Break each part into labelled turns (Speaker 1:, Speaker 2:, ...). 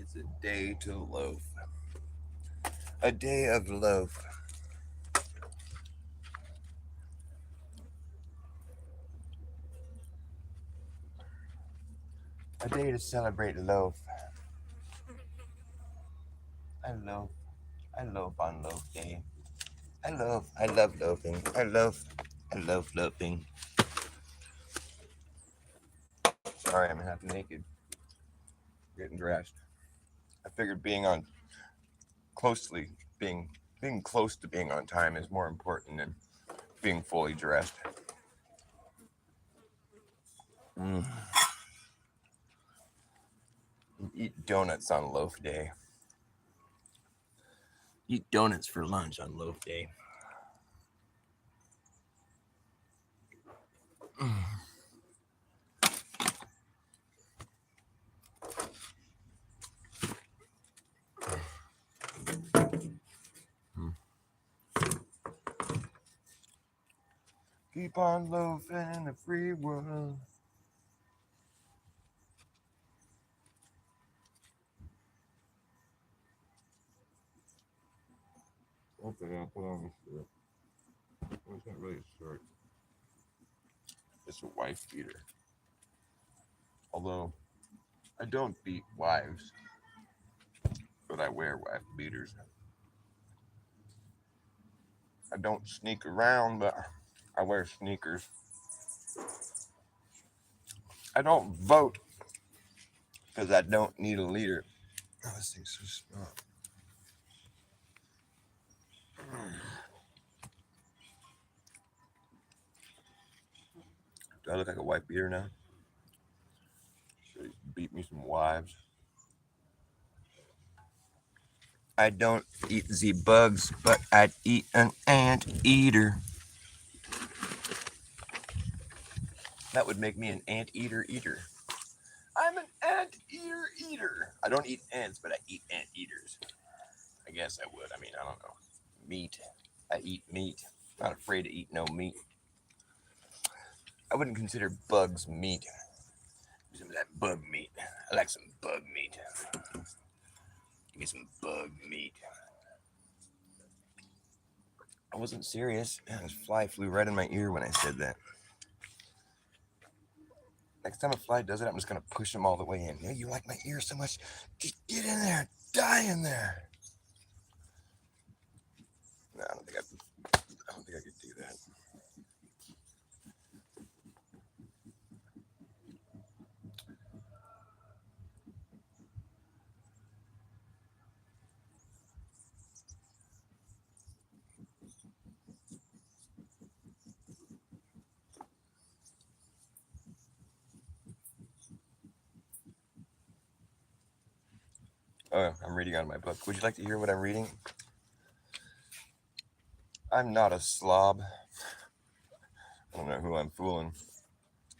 Speaker 1: It's a day to loaf. A day of loaf. A day to celebrate loaf. I loaf. I loaf on loaf day. I love loafing. I love loafing. Sorry, I'm half naked, getting dressed. I figured closely being being close to being on time is more important than being fully dressed. Mm. Eat donuts on loaf day. Eat donuts for lunch on loaf day. Keep on loafing in the free world. Okay, I'll put on this shirt. Well, it's not really a shirt. It's a wife beater. Although I don't beat wives, but I wear wife beaters. I don't sneak around, but I wear sneakers. I don't vote because I don't need a leader. Oh, this thing's so small. Do I look like a wife beater now? Should he beat me some wives? I don't eat the bugs, but I'd eat an ant eater. That would make me an ant eater eater. I'm an ant eater eater. I don't eat ants, but I eat ant eaters. I guess I would. I mean, I don't know. Meat. I eat meat. Not afraid to eat no meat. I wouldn't consider bugs meat. Some of that bug meat. I like some bug meat. Give me some bug meat. I wasn't serious. Man, this fly flew right in my ear when I said that. Next time a fly does it, I'm just gonna push him all the way in. You know, you like my ear so much, just get in there, die in there. No, I don't think I could do that. Oh, I'm reading out of my book. Would you like to hear what I'm reading? I'm not a slob. I don't know who I'm fooling.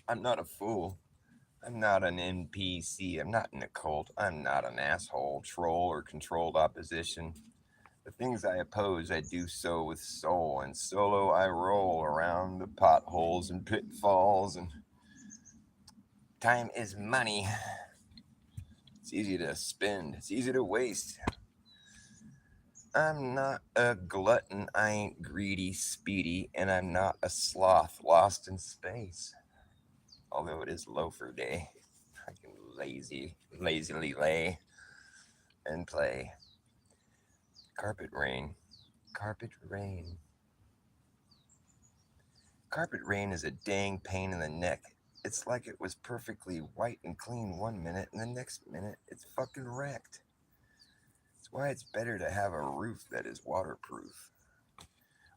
Speaker 1: I'm not a fool. I'm not an NPC. I'm not in a cult. I'm not an asshole, troll, or controlled opposition. The things I oppose, I do so with soul, and solo I roll around the potholes and pitfalls, and time is money. It's easy to spend, it's easy to waste. I'm not a glutton, I ain't greedy, speedy, and I'm not a sloth lost in space. Although it is loafer day, I can lazily lay and play. Carpet rain, carpet rain. Carpet rain is a dang pain in the neck. It's like it was perfectly white and clean 1 minute, and the next minute it's fucking wrecked. It's why it's better to have a roof that is waterproof.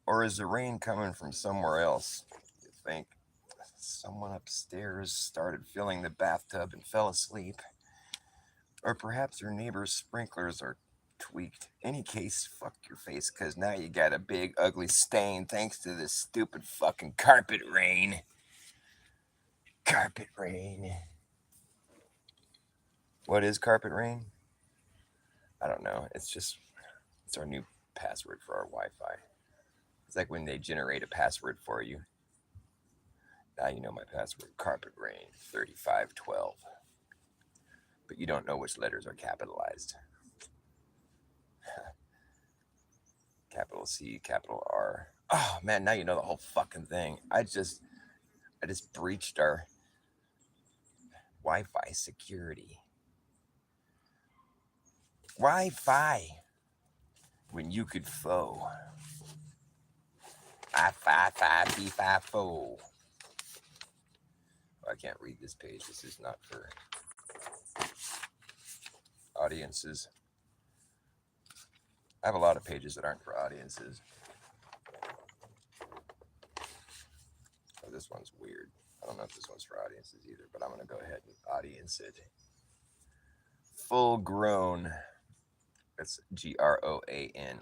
Speaker 1: Or is the rain coming from somewhere else? You think someone upstairs started filling the bathtub and fell asleep? Or perhaps your neighbor's sprinklers are tweaked. Any case, fuck your face, because now you got a big ugly stain thanks to this stupid fucking carpet rain. Carpet rain. What is carpet rain? I don't know. It's our new password for our Wi-Fi. It's like when they generate a password for you. Now you know my password. Carpet rain 3512. but you don't know which letters are capitalized. Capital C, capital R. Oh man, now you know the whole fucking thing. I just breached our Wi-Fi security. Wi-Fi. When you could foe. I-fi, B-fi, foe. I can't read this page. This is not for audiences. I have a lot of pages that aren't for audiences. Oh, this one's weird. I don't know if this one's for audiences either, but I'm going to go ahead and audience it. Full grown. That's Groan,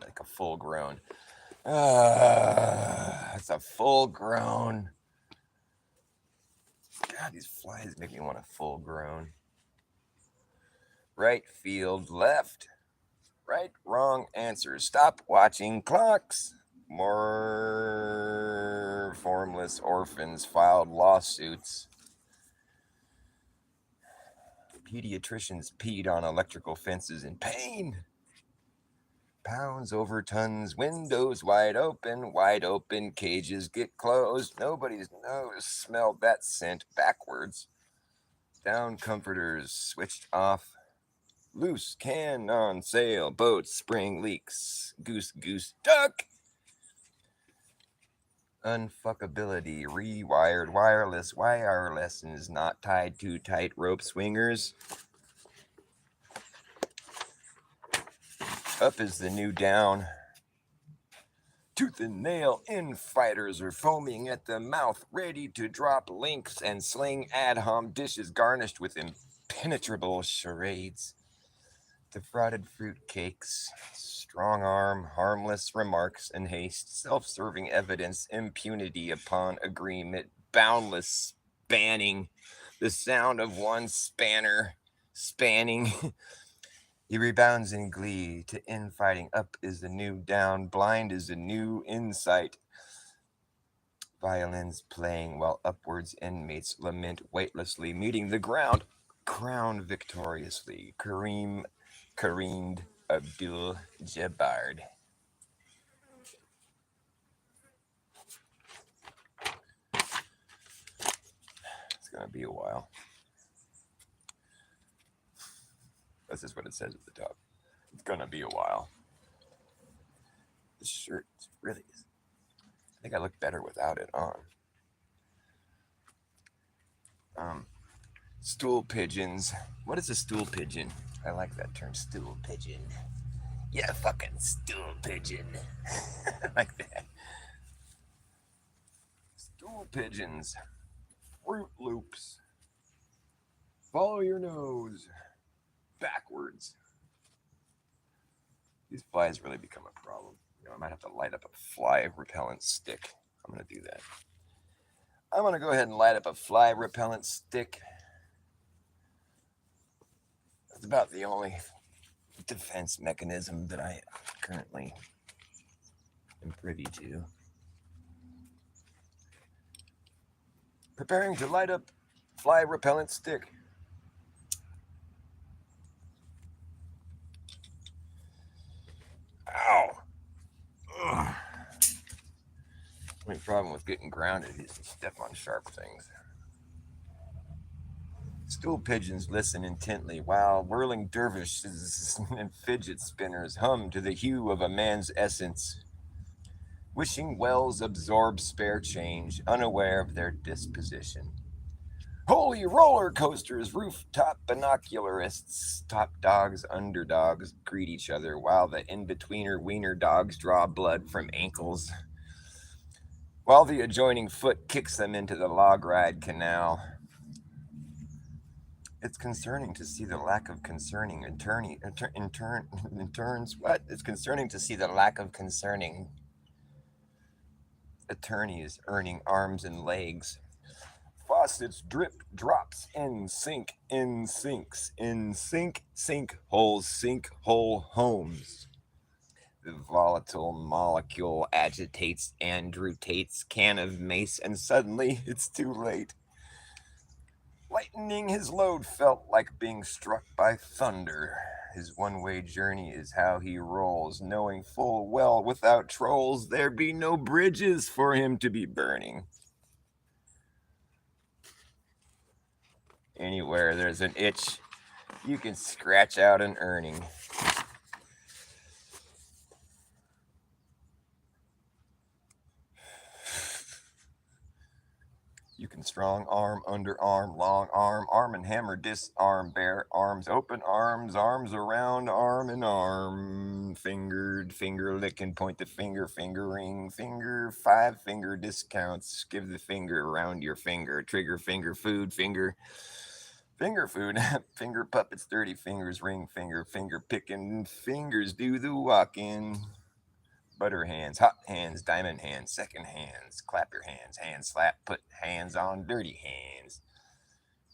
Speaker 1: like a full grown. It's a full grown. God, these flies make me want a full grown. Right field, left. Right, wrong answers. Stop watching clocks. More formless orphans filed lawsuits. Pediatricians peed on electrical fences in pain. Pounds over tons, windows wide open, cages get closed. Nobody's nose smelled that scent backwards. Down comforters switched off. Loose can on sale, boats, spring leaks, goose, duck. Unfuckability, rewired, wireless is not tied to tight rope swingers. Up is the new down. Tooth and nail infighters are foaming at the mouth, ready to drop links and sling ad hom dishes garnished with impenetrable charades. Defrauded fruit cakes, strong arm, harmless remarks and haste, self-serving evidence, impunity upon agreement, boundless spanning, the sound of one spanner spanning. He rebounds in glee to infighting. Up is the new down, blind is the new insight. Violins playing while upwards inmates lament weightlessly, meeting the ground, crowned victoriously. Kareem Abdul-Jabbar. It's going to be a while. That's just what it says at the top. It's going to be a while. This shirt really is. I think I look better without it on. Stool pigeons. What is a stool pigeon? I like that term, stool pigeon. Yeah, fucking stool pigeon. I like that. Stool pigeons. Fruit loops. Follow your nose. Backwards. These flies really become a problem. You know, I might have to light up a fly repellent stick. I'm going to do that. I'm going to go ahead and light up a fly repellent stick. That's about the only defense mechanism that I currently am privy to. Preparing to light up fly repellent stick. Ow. Ugh. The only problem with getting grounded is to step on sharp things. Stool pigeons listen intently while whirling dervishes and fidget spinners hum to the hue of a man's essence. Wishing wells absorb spare change, unaware of their disposition. Holy roller coasters, rooftop binocularists, top dogs, underdogs greet each other while the in-betweener wiener dogs draw blood from ankles. While the adjoining foot kicks them into the log ride canal. It's concerning to see the lack of concerning interns. What? It's concerning to see the lack of concerning attorneys earning arms and legs. Faucets drip, drops in sink, in sinks, in sink, sinkholes, sinkhole homes. The volatile molecule agitates Andrew Tate's can of mace, and suddenly it's too late. Lightening his load felt like being struck by thunder. His one-way journey is how he rolls, knowing full well without trolls there be no bridges for him to be burning. Anywhere there's an itch, you can scratch out an earning. You can strong arm, underarm, long arm and hammer, disarm, bare arms, open arms, arms around, arm and arm, fingered, finger licking, point the finger, fingering, finger, 5-finger discounts, give the finger around your finger, trigger finger, food, finger food, finger puppets, 30 fingers, ring finger, finger picking, fingers do the walking. Butter hands, hot hands, diamond hands, second hands, clap your hands, hand slap, put hands on dirty hands.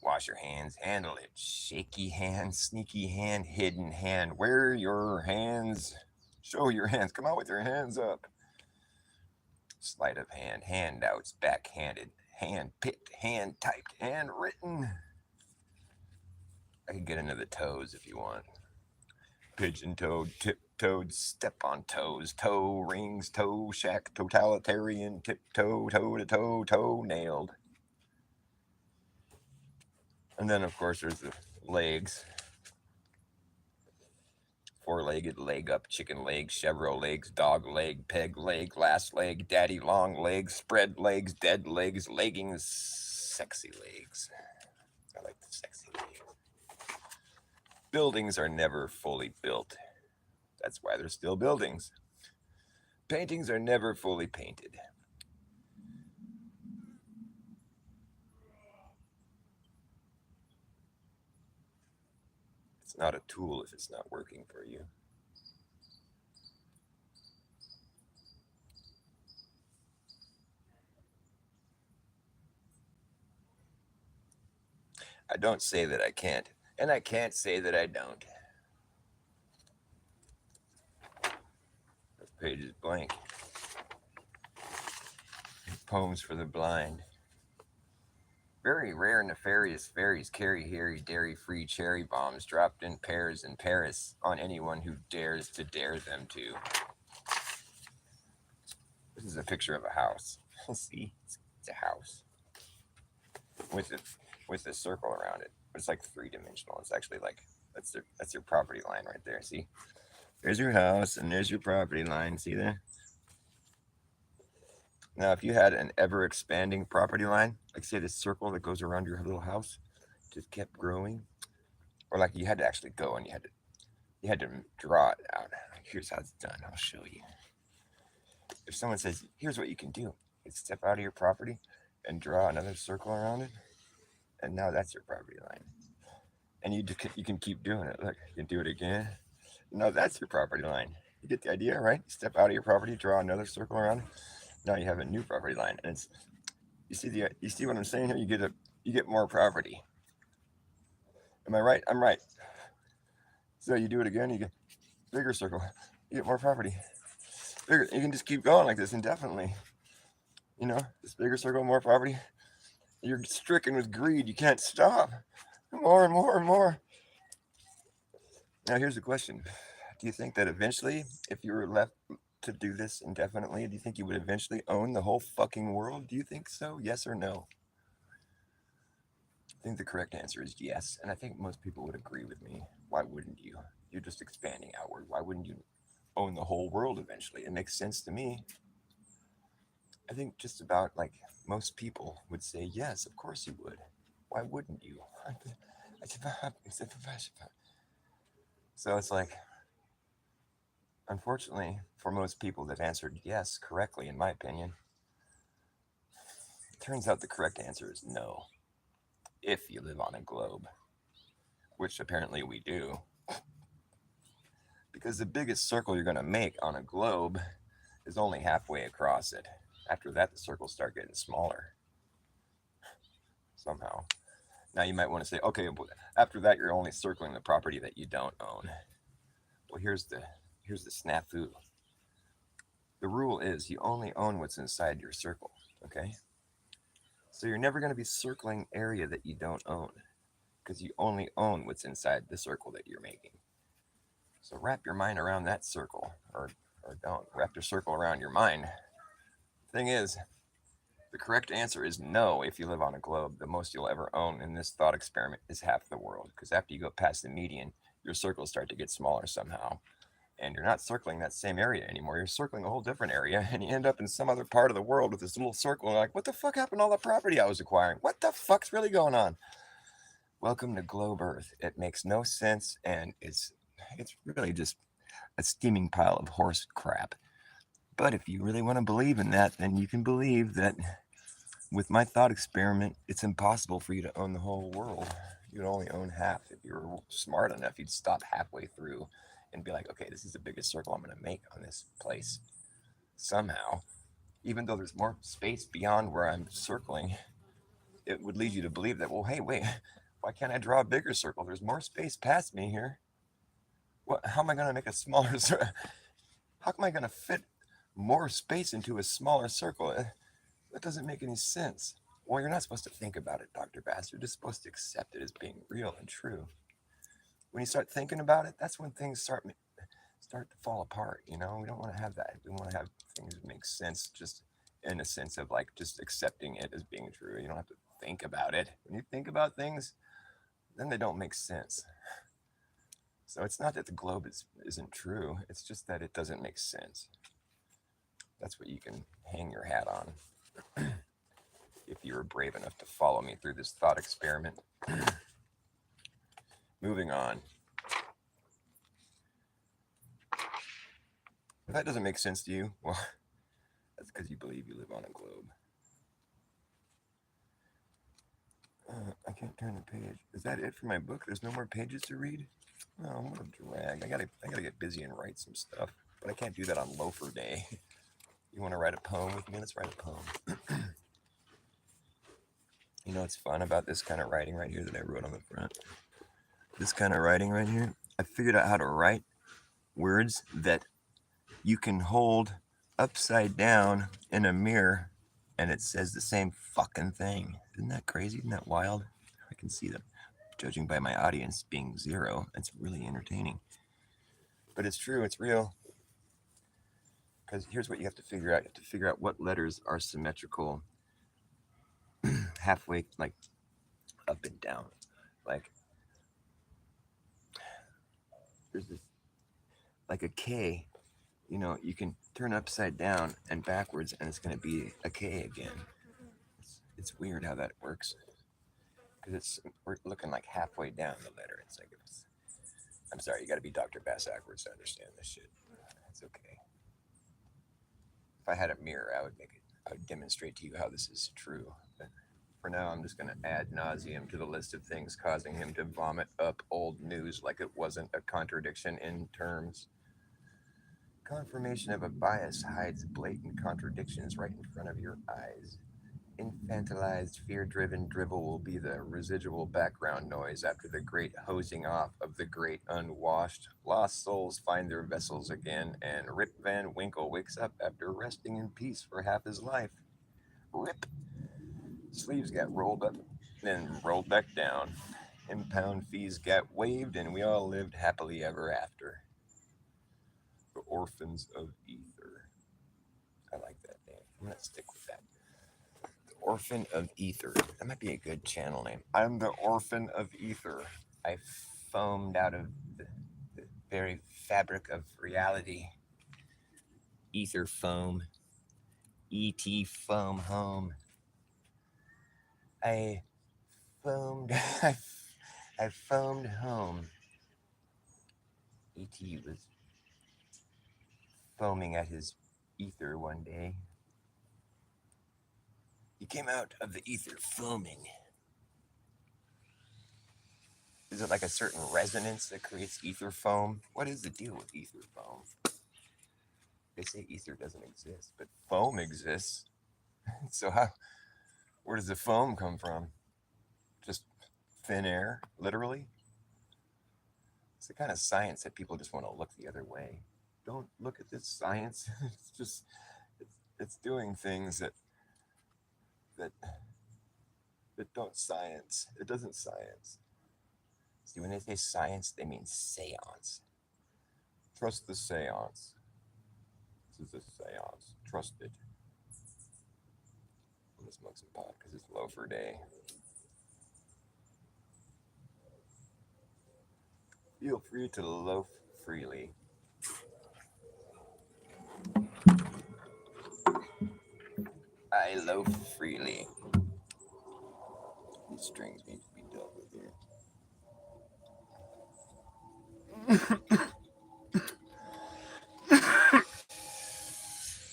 Speaker 1: Wash your hands, handle it. Shaky hand, sneaky hand, hidden hand. Where your hands? Show your hands. Come out with your hands up. Sleight of hand, handouts, backhanded, hand picked, hand typed, hand written. I can get into the toes if you want. Pigeon-toed, tip-toed, step on toes, toe rings, toe shack, totalitarian, tiptoe, toe-to-toe, toe-nailed. And then, of course, there's the legs. Four-legged, leg up, chicken legs, chevro legs, dog leg, peg leg, last leg, daddy long legs, spread legs, dead legs, leggings, sexy legs. I like the sexy legs. Buildings are never fully built. That's why they're still buildings. Paintings are never fully painted. It's not a tool if it's not working for you. I don't say that I can't, and I can't say that I don't. This page is blank. Poems for the blind. Very rare nefarious fairies carry hairy dairy-free cherry bombs dropped in pairs in Paris on anyone who dares to dare them to. This is a picture of a house. See, it's a house with a circle around it. It's like 3-dimensional. It's actually like that's your property line right there. See, there's your house and there's your property line. See there? Now, if you had an ever-expanding property line, like say this circle that goes around your little house, just kept growing, or like you had to actually go and you had to draw it out. Here's how it's done. I'll show you. If someone says, "Here's what you can do," you step out of your property and draw another circle around it, and now that's your property line. And you can keep doing it. Look, you can do it again. Now that's your property line. You get the idea, right? You step out of your property, draw another circle around it. Now you have a new property line, and it's you see what I'm saying here. You get more property. Am I right? I'm right. So you do it again, you get bigger circle, you get more property. Bigger. You can just keep going like this indefinitely. You know, this bigger circle, more property. You're stricken with greed. You can't stop. More and more and more. Now here's the question: do you think that eventually, if you were left to do this indefinitely, do you think you would eventually own the whole fucking world? Do you think so? Yes or no? I think the correct answer is yes, and I think most people would agree with me. Why wouldn't you? You're just expanding outward. Why wouldn't you own the whole world eventually? It makes sense to me. I think just about like most people would say, yes, of course you would. Why wouldn't you? So it's like, unfortunately, for most people that answered yes correctly, in my opinion, it turns out the correct answer is no. If you live on a globe, which apparently we do. Because the biggest circle you're going to make on a globe is only halfway across it. After that, the circles start getting smaller. Somehow. Now you might want to say, okay, after that, you're only circling the property that you don't own. Well, here's the snafu. The rule is you only own what's inside your circle, okay? So you're never going to be circling area that you don't own because you only own what's inside the circle that you're making. So wrap your mind around that circle, or don't. Wrap your circle around your mind. Thing is, the correct answer is no. If you live on a globe, the most you'll ever own in this thought experiment is half the world. Because after you go past the median, your circles start to get smaller somehow. And you're not circling that same area anymore. You're circling a whole different area, and you end up in some other part of the world with this little circle. And like, what the fuck happened to all the property I was acquiring? What the fuck's really going on? Welcome to Globe Earth. It makes no sense, and it's really just a steaming pile of horse crap. But if you really want to believe in that, then you can believe that with my thought experiment, it's impossible for you to own the whole world. You'd only own half. If you were smart enough, you'd stop halfway through and be like, okay, this is the biggest circle I'm going to make on this place. Somehow, even though there's more space beyond where I'm circling, it would lead you to believe that, well, hey, wait, why can't I draw a bigger circle? There's more space past me here. How am I going to make a smaller circle? How am I going to fit more space into a smaller circle? That doesn't make any sense. Well, you're not supposed to think about it, Dr. Bass. You're just supposed to accept it as being real and true. When you start thinking about it, that's when things start to fall apart. We don't want to have that. We want to have things that make sense, just in a sense of like just accepting it as being true. You don't have to think about it. When you think about things, then they don't make sense. So it's not that the globe isn't true. It's just that it doesn't make sense. That's what you can hang your hat on. If you were brave enough to follow me through this thought experiment. Moving on. If that doesn't make sense to you, well, that's because you believe you live on a globe. I can't turn the page. Is that it for my book? There's no more pages to read? Oh, what a drag. I gotta get busy and write some stuff. But I can't do that on Loafer Day. You want to write a poem with me? Let's write a poem. You know what's fun about this kind of writing right here that I wrote on the front? This kind of writing right here, I figured out how to write words that you can hold upside down in a mirror and it says the same fucking thing. Isn't that crazy? Isn't that wild? I can see them. Judging by my audience being 0, it's really entertaining. But it's true, it's real. Because here's what you have to figure out. You have to figure out what letters are symmetrical halfway, like up and down. Like, there's this, like a K, you can turn upside down and backwards and it's going to be a K again. It's weird how that works. Because we're looking like halfway down the letter. It's like, I'm sorry, you got to be Dr. Bass backwards to understand this shit. It's okay. If I had a mirror, I would demonstrate to you how this is true. But for now, I'm just going to add nauseum to the list of things causing him to vomit up old news like it wasn't a contradiction in terms. Confirmation of a bias hides blatant contradictions right in front of your eyes. Infantilized, fear-driven drivel will be the residual background noise after the great hosing off of the great unwashed. Lost souls find their vessels again, and Rip Van Winkle wakes up after resting in peace for half his life. Rip. Sleeves got rolled up, then rolled back down. Impound fees got waived, and we all lived happily ever after. The Orphans of Ether. I like that name. I'm going to stick with that. Orphan of Ether. That might be a good channel name. I'm the Orphan of Ether. I foamed out of the very fabric of reality. Ether foam. E.T. foam home. I foamed. I foamed home. E.T. was foaming at his ether one day. He came out of the ether foaming. Is it like a certain resonance that creates ether foam? What is the deal with ether foam? They say ether doesn't exist, but foam exists. So where does the foam come from? Just thin air, literally? It's the kind of science that people just want to look the other way. Don't look at this science. It's doing things that that don't science. It doesn't science. See, when they say science, they mean seance. Trust the seance. This is a seance. Trust it. I'm gonna smoke some pot because it's loafer day. Feel free to loaf freely. I loaf freely. These strings need to be dealt with here.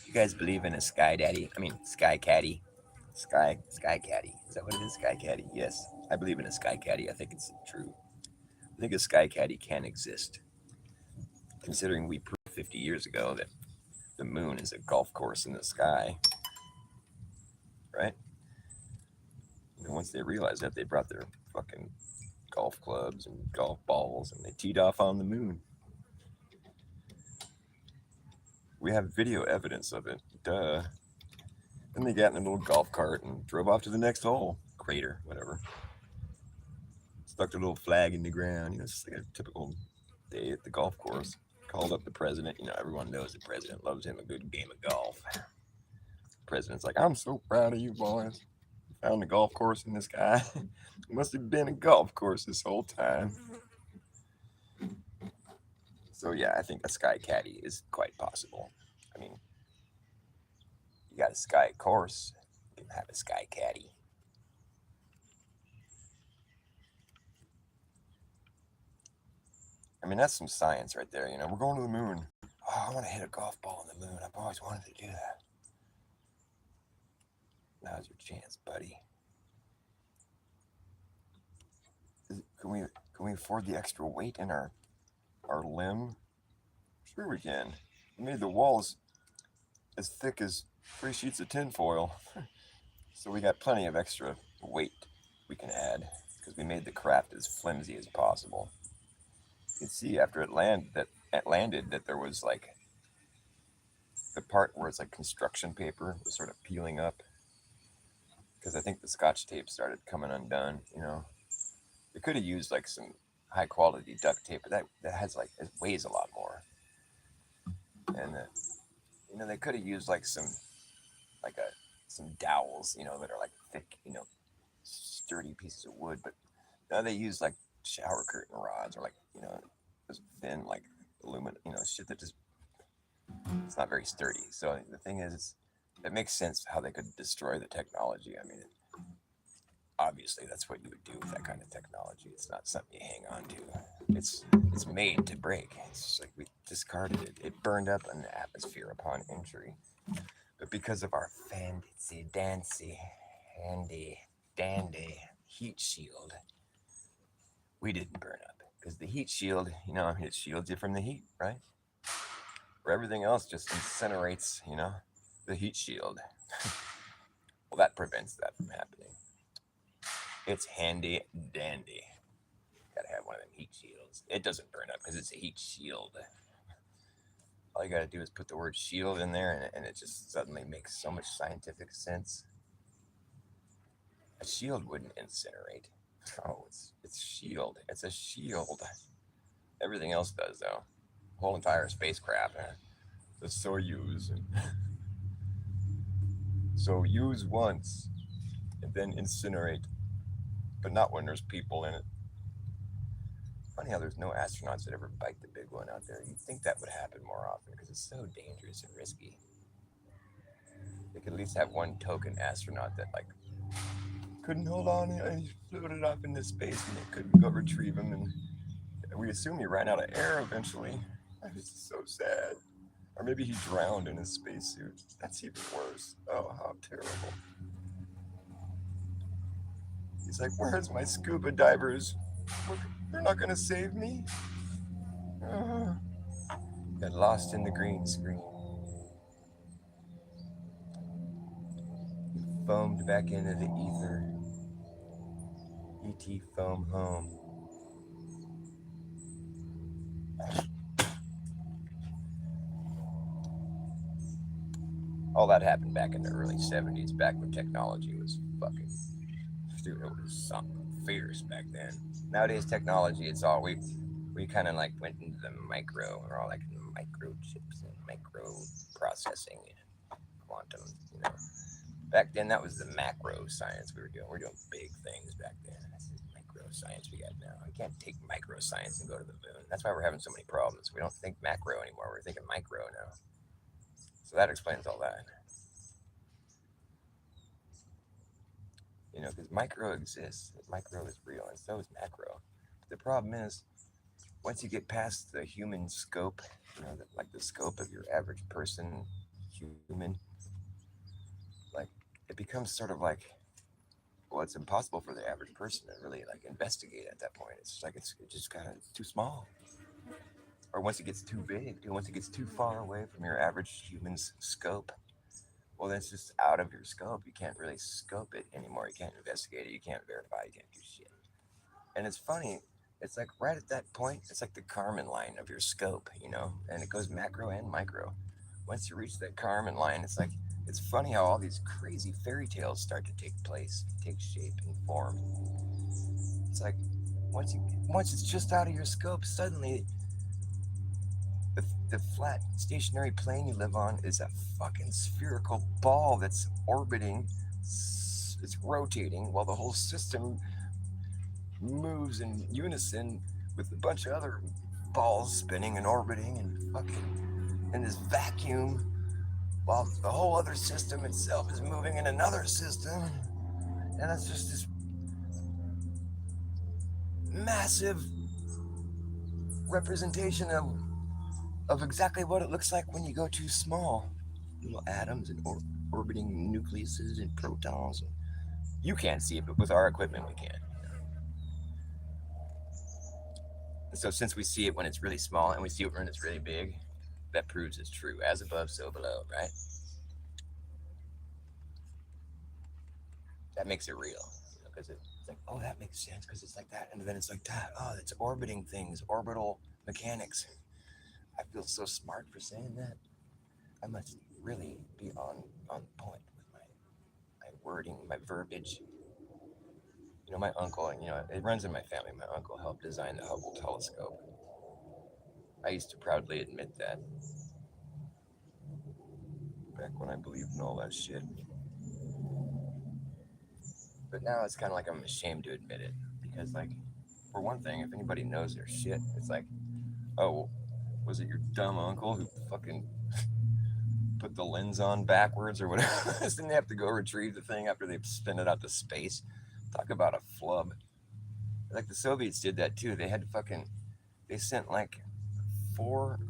Speaker 1: You guys believe in a sky daddy? I mean, sky caddy. Sky caddy. Is that what it is? Sky caddy. Yes, I believe in a sky caddy. I think it's true. I think a sky caddy can exist, considering we proved 50 years ago that the moon is a golf course in the sky, right? And once they realized that, they brought their fucking golf clubs and golf balls and they teed off on the moon. We have video evidence of it. Duh. Then they got in a little golf cart and drove off to the next hole, crater, whatever. Stuck a little flag in the ground. It's just like a typical day at the golf course. Called up the president. Everyone knows the president loves him a good game of golf. The president's like, I'm so proud of you boys. Found a golf course in the sky. It must have been a golf course this whole time. So yeah, I think a sky caddy is quite possible. I mean, you got a sky course, you can have a sky caddy. I mean, that's some science right there. We're going to the moon. Oh, I want to hit a golf ball on the moon. I've always wanted to do that. Now's your chance, buddy. Can we afford the extra weight in our limb? Sure we can. We made the walls as thick as 3 sheets of tinfoil. So we got plenty of extra weight we can add because we made the craft as flimsy as possible. You can see after it landed that there was like the part where it's like construction paper was sort of peeling up because I think the scotch tape started coming undone. They could have used like some high quality duct tape, but that has like, it weighs a lot more. And they could have used like some dowels, that are like thick, sturdy pieces of wood, but now they use like shower curtain rods or like, those thin like aluminum, shit that just, it's not very sturdy. So the thing is, it makes sense how they could destroy the technology. I mean, obviously that's what you would do with that kind of technology. It's not something you hang on to. It's made to break. It's just like we discarded it. It burned up in the atmosphere upon injury. But because of our fancy dancy, handy dandy heat shield, we didn't burn up. Because the heat shield, it shields you from the heat, right? Where everything else just incinerates, the heat shield. Well, that prevents that from happening. It's handy dandy. Gotta have one of them heat shields. It doesn't burn up because it's a heat shield. All you gotta do is put the word shield in there and it just suddenly makes so much scientific sense. A shield wouldn't incinerate. Oh, it's shield. It's a shield. Everything else does though. The whole entire spacecraft. The Soyuz. So use once and then incinerate. But not when there's people in it. Funny how there's no astronauts that ever bite the big one out there. You'd think that would happen more often because it's so dangerous and risky. They could at least have one token astronaut that like couldn't hold on and he floated off into space and they couldn't go retrieve him, and we assume he ran out of air eventually. This is so sad. Or maybe he drowned in his spacesuit. That's even worse. Oh, how terrible. He's like, where's my scuba divers? They're not gonna save me. Got lost in the green screen. He foamed back into the ether. E.T. foam home. All that happened back in the early 70s, back when technology was fucking Dude, it was something fierce back then. Nowadays, technology, it's all we kind of like went into the micro. We're all like microchips and micro processing and quantum. You know, back then that was the macro science we were doing. We're doing big things back then. This is micro science we got now. We can't take micro science and go to the moon. That's why we're having so many problems. We don't think macro anymore. We're thinking micro now. So that explains all that. You know, because micro exists, micro is real, and so is macro. But the problem is, once you get past the human scope, you know, like the scope of your average person, human, like it becomes sort of like, well, it's impossible for the average person to really like investigate at that point. It's like it's just kind of too small. Or once it gets too big, once it gets too far away from your average human's scope, well, then it's just out of your scope. You can't really scope it anymore. You can't investigate it. You can't verify. You can't do shit. And it's funny. It's like right at that point, it's like the Kármán line of your scope, you know, and it goes macro and micro. Once you reach that Kármán line, it's funny how all these crazy fairy tales start to take place, take shape and form. It's like once it's just out of your scope, suddenly the flat stationary plane you live on is a fucking spherical ball that's orbiting, it's rotating while the whole system moves in unison with a bunch of other balls spinning and orbiting and fucking in this vacuum while the whole other system itself is moving in another system. And it's just this massive representation of exactly what it looks like when you go too small. Little atoms and orbiting nucleuses and protons. You can't see it, but with our equipment we can. And so since we see it when it's really small and we see it when it's really big, that proves it's true. As above, so below, right? That makes it real. Because it's like, oh, that makes sense because it's like that. And then it's like that. Oh, it's orbiting things, orbital mechanics. I feel so smart for saying that. I must really be on point with my wording, my verbiage. You know, my uncle, you know, it runs in my family. My uncle helped design the Hubble telescope. I used to proudly admit that back when I believed in all that shit. But now it's kind of like I'm ashamed to admit it because, like, for one thing, if anybody knows their shit, it's like, oh, was it your dumb uncle who fucking put the lens on backwards or whatever? Didn't they have to go retrieve the thing after they spin it out to space? Talk about a flub. Like the Soviets did that too. They had to fucking they sent like four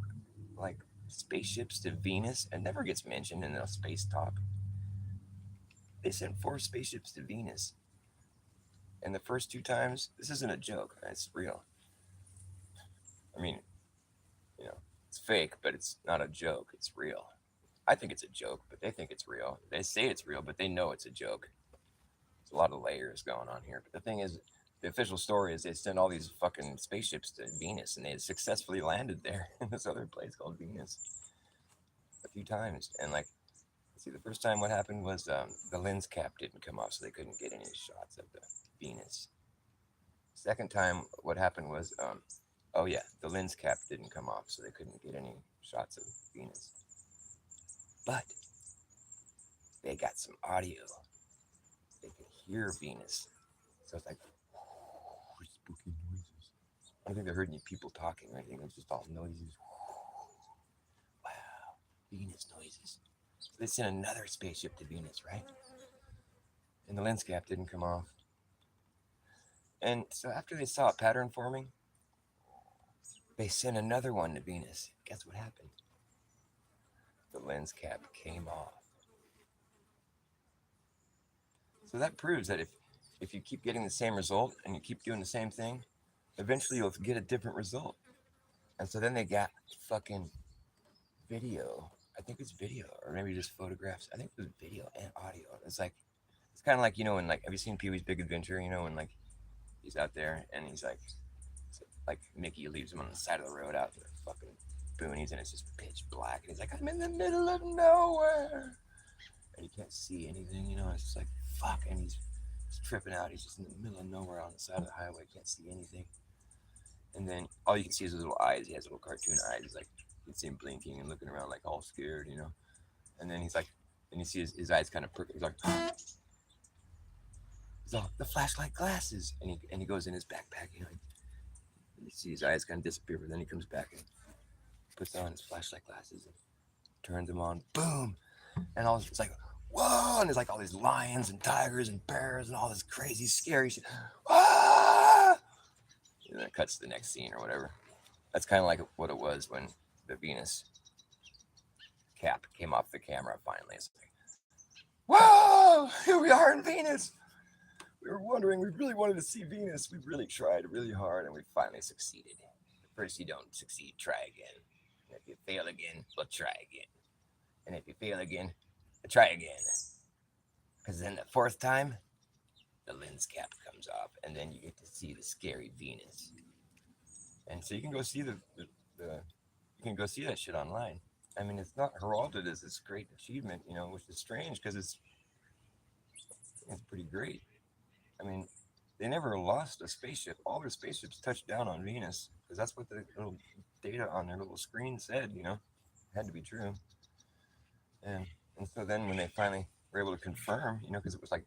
Speaker 1: like spaceships to Venus and never gets mentioned in the space talk. They sent four spaceships to Venus. And the first two times, this isn't a joke, it's real. I mean, you know, it's fake, but it's not a joke, it's real. I think it's a joke, but they think it's real. They say it's real, but they know it's a joke. There's a lot of layers going on here. But the thing is, the official story is they sent all these fucking spaceships to Venus and they successfully landed there in this other place called Venus a few times. And like, see, the first time what happened was the lens cap didn't come off, so they couldn't get any shots of the Venus. Second time, what happened was, oh yeah, the lens cap didn't come off, so they couldn't get any shots of Venus. But they got some audio. They could hear Venus. So it's like, spooky noises. I don't think they heard any people talking or anything. It was just all noises. Wow, Venus noises. So they sent another spaceship to Venus, right? And the lens cap didn't come off. And so after they saw a pattern forming, they sent another one to Venus. Guess what happened? The lens cap came off. So that proves that if you keep getting the same result and you keep doing the same thing, eventually you'll get a different result. And so then they got fucking video. I think it's video or maybe just photographs. I think it was video and audio. It's kind of like, you know, when like, have you seen Pee-wee's Big Adventure? You know, when like he's out there and he's like Mickey leaves him on the side of the road out in the fucking boonies and it's just pitch black. And he's like, I'm in the middle of nowhere. And you can't see anything, you know, it's just like, fuck. And he's He's tripping out. He's just in the middle of nowhere on the side of the highway. Can't see anything. And then all you can see is his little eyes. He has little cartoon eyes. He's like, you can see him blinking and looking around like all scared, you know. And then he's like, and you see his eyes kind of perk. He's like, he's all, the flashlight glasses. And he goes in his backpack, you know. And you see his eyes kind of disappear, but then he comes back and puts on his flashlight glasses and turns them on. Boom! And all it's like, whoa! And there's like all these lions and tigers and bears and all this crazy, scary shit. Ah! And then it cuts to the next scene or whatever. That's kind of like what it was when the Venus cap came off the camera finally. It's like, whoa! Here we are in Venus! We were wondering, we really wanted to see Venus. We really tried really hard and we finally succeeded. First you don't succeed, try again. And if you fail again, we'll try again. And if you fail again, try again. Because then the fourth time, the lens cap comes off, and then you get to see the scary Venus. And so you can go see you can go see that shit online. I mean, it's not heralded as this great achievement, you know, which is strange because it's pretty great. I mean, they never lost a spaceship. All their spaceships touched down on Venus because that's what the little data on their little screen said, you know, it had to be true. And so then when they finally were able to confirm, you know, because it was like,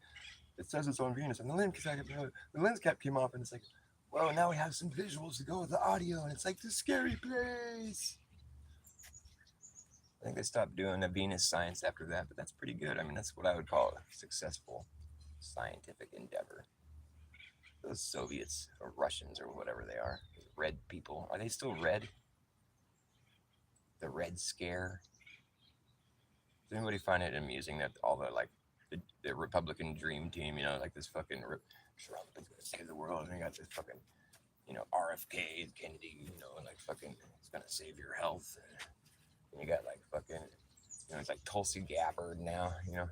Speaker 1: it says it's on Venus, and the lens cap came off, and it's like, well, now we have some visuals to go with the audio, and it's like the scary place. I think they stopped doing the Venus science after that, but that's pretty good. I mean, that's what I would call a successful scientific endeavor. Those Soviets or Russians or whatever they are, red people, are they still red? The Red Scare. Does anybody find it amusing that all the like the Republican dream team, you know, like this fucking Trump is gonna save the world, and you got this fucking, you know, RFK, Kennedy, you know, and like fucking it's gonna save your health, and you got like fucking, you know, it's like Tulsi Gabbard now, you know,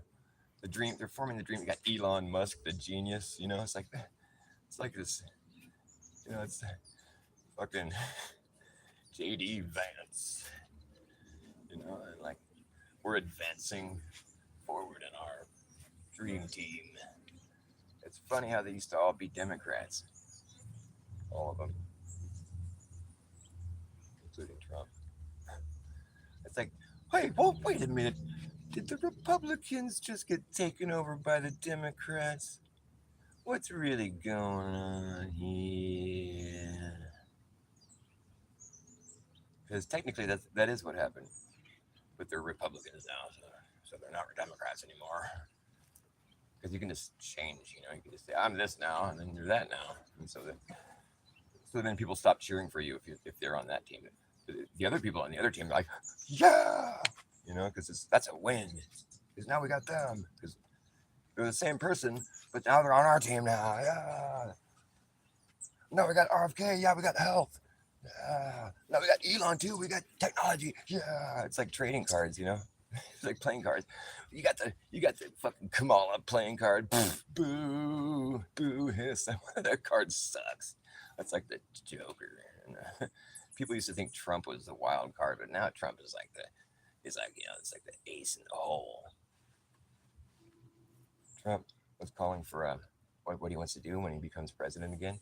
Speaker 1: the dream, they're forming the dream. You got Elon Musk, the genius, you know, it's like this, you know, it's fucking JD Vance, you know, and like we're advancing forward in our dream team. It's funny how they used to all be Democrats, all of them, including Trump. It's like, hey, well, wait a minute. Did the Republicans just get taken over by the Democrats? What's really going on here? Because technically that is what happened, but they're Republicans now, so they're not Democrats anymore. Because you can just change, you know, you can just say I'm this now, and then you're that now, and so then people stop cheering for you if they're on that team. The other people on the other team are like, yeah, you know, because that's a win. Because now we got them. Because they're the same person, but now they're on our team now. Yeah. No, we got RFK. Yeah, we got health. Yeah. No, we got Elon too. We got technology. Yeah. It's like trading cards, you know. It's like playing cards. You got the fucking Kamala playing card. Boo, boo, hiss. That card sucks. That's like the Joker. And, people used to think Trump was the wild card, but now Trump is like it's like the ace in the hole. Trump was calling for what he wants to do when he becomes president again.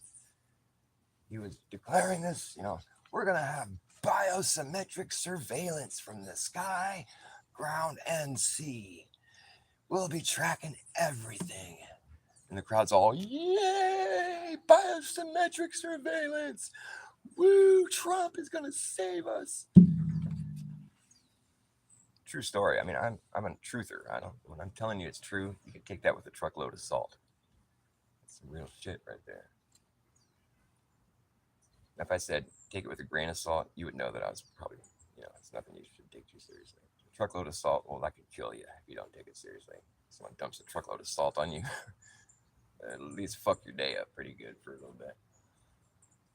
Speaker 1: He was declaring this, you know, we're gonna have biosymmetric surveillance from the sky, ground, and sea. We'll be tracking everything. And the crowd's all, yay, biosymmetric surveillance. Woo, Trump is gonna save us. True story. I mean, I'm a truther. When I'm telling you it's true, you can take that with a truckload of salt. That's some real shit right there. If I said take it with a grain of salt, you would know that I was probably, you know, it's nothing you should take too seriously. A truckload of salt, well, that could kill you if you don't take it seriously. Someone dumps a truckload of salt on you, at least fuck your day up pretty good for a little bit.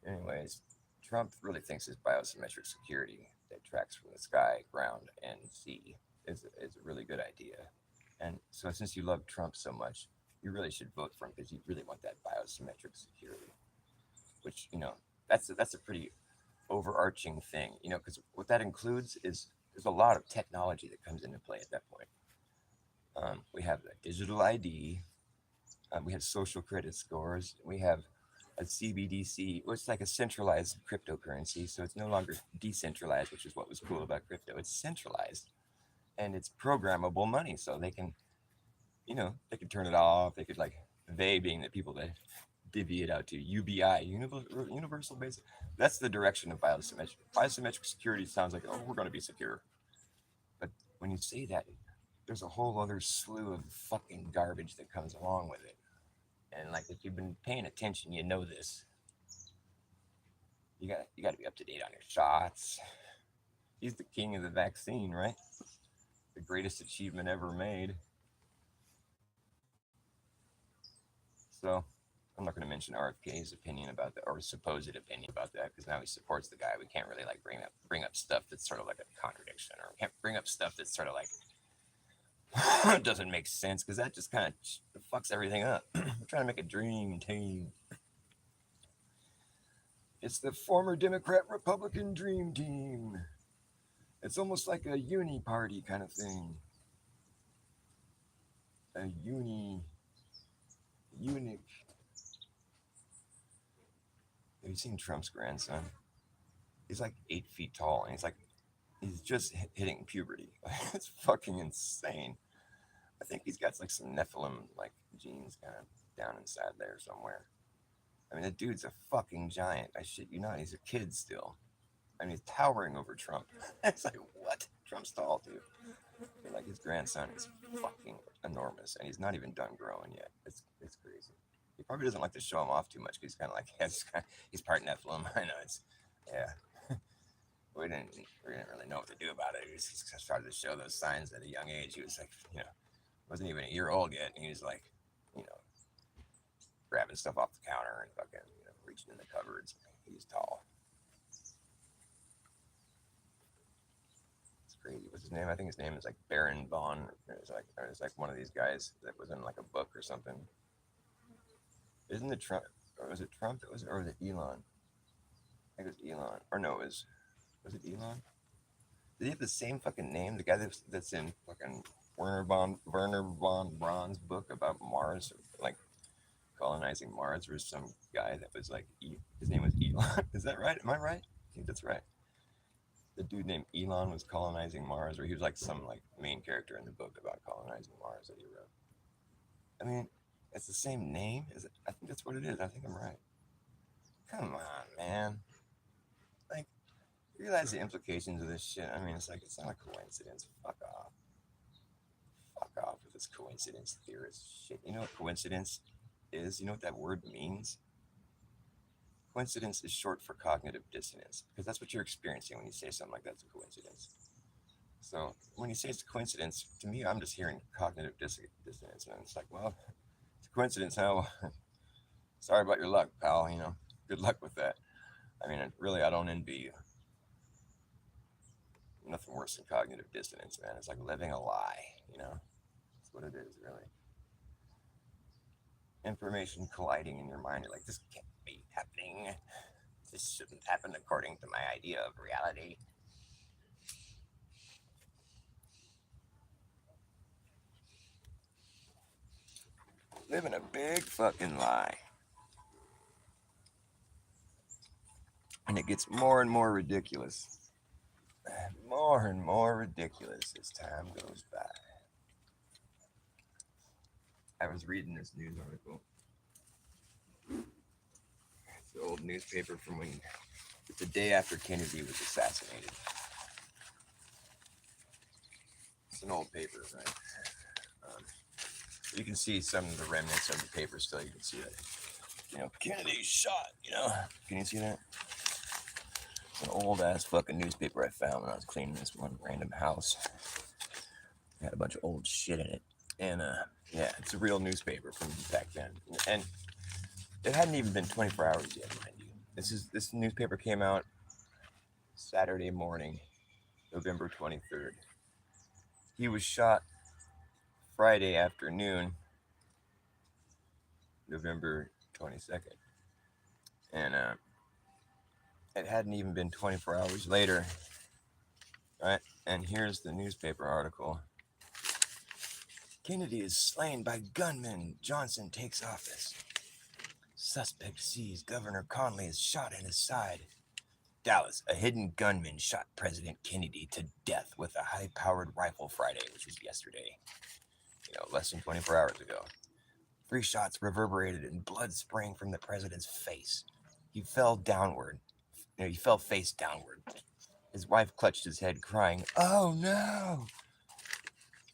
Speaker 1: Anyways, Trump really thinks his biosymmetric security that tracks from the sky, ground, and sea is a really good idea. And so since you love Trump so much, you really should vote for him because you really want that biosymmetric security, which, you know, that's a pretty overarching thing, you know, because what that includes is there's a lot of technology that comes into play at that point. We have the digital ID, We have social credit scores. We have a CBDC, which is like a centralized cryptocurrency. So it's no longer decentralized, which is what was cool about crypto. It's centralized and it's programmable money. So they can, they could turn it off. They could, like, they being the people that divvy it out to UBI, universal basic. That's the direction of biosymmetric. Biosymmetric security sounds like, oh, we're going to be secure. But when you say that, there's a whole other slew of fucking garbage that comes along with it. And like, if you've been paying attention, you know this. You got to be up to date on your shots. He's the king of the vaccine, right? The greatest achievement ever made. So I'm not going to mention RFK's opinion about that, or supposed opinion about that, because now he supports the guy. We can't really like bring up stuff that's sort of like a contradiction, or we can't bring up stuff that's sort of like doesn't make sense, because that just kind of fucks everything up. We're trying to make a dream team. It's the former Democrat Republican dream team. It's almost like a uni party kind of thing. A eunuch. Have you seen Trump's grandson? He's like 8 feet tall, and he's just hitting puberty. It's fucking insane. I think he's got like some Nephilim like genes kind of down inside there somewhere. I mean, the dude's a fucking giant. I shit you not. He's a kid still. I mean, he's towering over Trump. It's like, what? Trump's tall, dude. But like, his grandson is fucking enormous, and he's not even done growing yet. It's crazy. He probably doesn't like to show him off too much, because he's kind of like, he's part Nephilim. I know, yeah. We didn't really know what to do about it. He started to show those signs at a young age. He was like, wasn't even a year old yet, and he was like, grabbing stuff off the counter and fucking, reaching in the cupboards. He's tall. It's crazy. What's his name? I think his name is like Baron Vaughn. It's like one of these guys that was in like a book or something. Isn't it Trump? Or was it Trump that was, or was it Elon? I think it was Elon. Or no, was it Elon? Did he have the same fucking name? The guy that's in fucking Werner von Braun's book about Mars, like colonizing Mars, was some guy that was like, his name was Elon. Is that right? Am I right? I think that's right. The dude named Elon was colonizing Mars, or he was like some like main character in the book about colonizing Mars that he wrote. I mean, it's the same name. Is it? I think that's what it is. I think I'm right. Come on, man. Like, you realize the implications of this shit? I mean, it's like, it's not a coincidence. Fuck off. Fuck off with this coincidence theorist shit. You know what coincidence is? You know what that word means? Coincidence is short for cognitive dissonance, because that's what you're experiencing when you say something like that's a coincidence. So when you say it's a coincidence, to me, I'm just hearing cognitive dissonance, and it's like, well, it's a coincidence, huh? Sorry about your luck, pal. Good luck with that. I mean, really, I don't envy you. Nothing worse than cognitive dissonance, man. It's like living a lie. That's what it is, really. Information colliding in your mind. You're like, this can't be happening. This shouldn't happen according to my idea of reality. Living a big fucking lie. And it gets more and more ridiculous. More and more ridiculous as time goes by. I was reading this news article. It's the old newspaper from when, it's the day after Kennedy was assassinated. It's an old paper, right? You can see some of the remnants of the paper still. You can see that, Kennedy's shot, Can you see that? It's an old ass fucking newspaper I found when I was cleaning this one random house. It had a bunch of old shit in it. And yeah, it's a real newspaper from back then. And it hadn't even been 24 hours yet, mind you. This newspaper came out Saturday morning, November 23rd. He was shot Friday afternoon, November 22nd. And it hadn't even been 24 hours later, right? And here's the newspaper article. Kennedy is slain by gunmen. Johnson takes office. Suspect sees Governor Conley is shot in his side. Dallas, a hidden gunman shot President Kennedy to death with a high-powered rifle Friday, which was yesterday. Less than 24 hours ago. 3 shots reverberated and blood sprang from the president's face. He fell downward. He fell face downward. His wife clutched his head, crying, "Oh no!"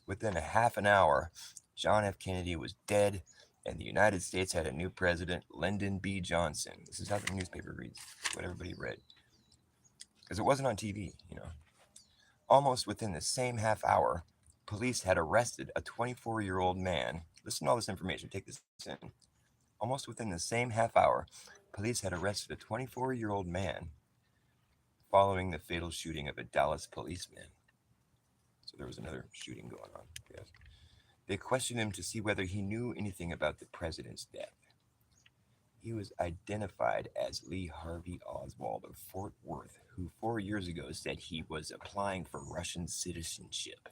Speaker 1: Within a half an hour, John F. Kennedy was dead, and the United States had a new president, Lyndon B. Johnson. This is how the newspaper reads, what everybody read. Because it wasn't on TV. Almost within the same half hour, police had arrested a 24-year-old man. Listen to all this information. Take this in. Almost within the same half hour, police had arrested a 24-year-old man following the fatal shooting of a Dallas policeman. So there was another shooting going on. Yes. They questioned him to see whether he knew anything about the president's death. He was identified as Lee Harvey Oswald of Fort Worth, who 4 years ago said he was applying for Russian citizenship.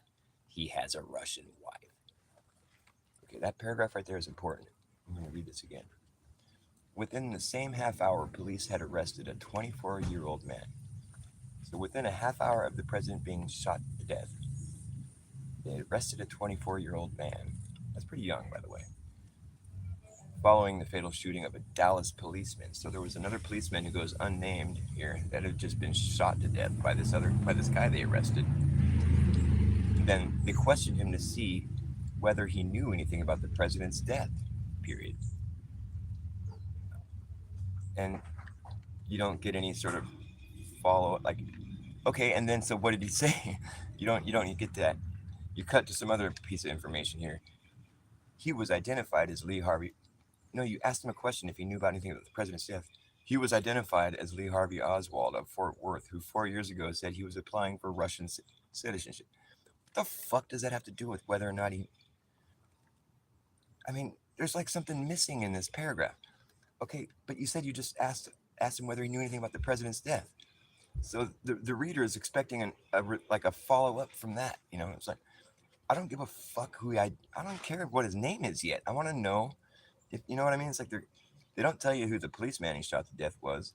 Speaker 1: He has a Russian wife. Okay, that paragraph right there is important. I'm going to read this again. Within the same half hour, police had arrested a 24-year-old man. So within a half hour of the president being shot to death, they arrested a 24-year-old man. That's pretty young, by the way. Following the fatal shooting of a Dallas policeman. So there was another policeman who goes unnamed here that had just been shot to death by this guy they arrested. And then they questioned him to see whether he knew anything about the president's death, period. And you don't get any sort of follow up, like, okay, and then so what did he say? You don't get that. You cut to some other piece of information here. He was identified as Lee Harvey. No, you asked him a question if he knew about anything about the president's death. He was identified as Lee Harvey Oswald of Fort Worth, who 4 years ago said he was applying for Russian citizenship. What the fuck does that have to do with whether or not he... I mean, there's like something missing in this paragraph. Okay, but you said you just asked him whether he knew anything about the president's death. So the reader is expecting a follow-up from that. It's like, I don't give a fuck I don't care what his name is yet. I want to know if, you know what I mean? It's like they don't tell you who the policeman he shot to death was,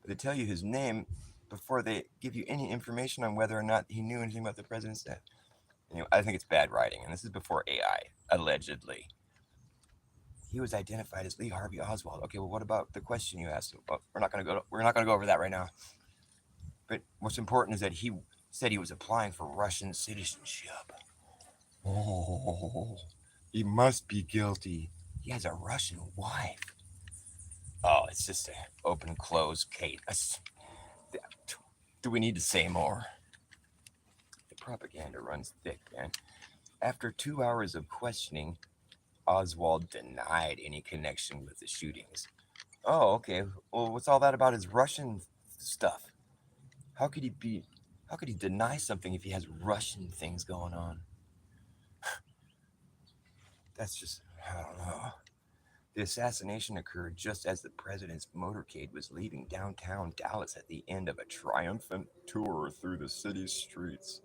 Speaker 1: but they tell you his name before they give you any information on whether or not he knew anything about the president's death. I think it's bad writing, and this is before AI, allegedly. He was identified as Lee Harvey Oswald. Okay, well, what about the question you asked him? Well, we're not going to go over that right now. But what's important is that he said he was applying for Russian citizenship. Oh, he must be guilty. He has a Russian wife. Oh, it's just an open close case. Do we need to say more? The propaganda runs thick, man. After 2 hours of questioning, Oswald denied any connection with the shootings. Oh, okay. Well, what's all that about his Russian stuff? How could he deny something if he has Russian things going on? That's just, I don't know. The assassination occurred just as the president's motorcade was leaving downtown Dallas at the end of a triumphant tour through the city's streets.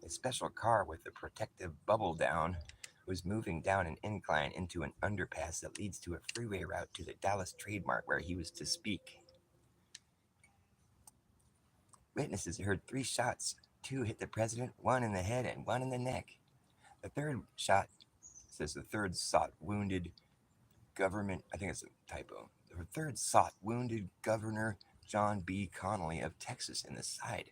Speaker 1: A special car with a protective bubble down was moving down an incline into an underpass that leads to a freeway route to the Dallas Trademark where he was to speak. Witnesses heard 3 shots. 2 hit the president, 1 in the head and 1 in the neck. The third shot, says the third shot wounded government, I think it's a typo. The third shot wounded Governor John B. Connally of Texas in the side,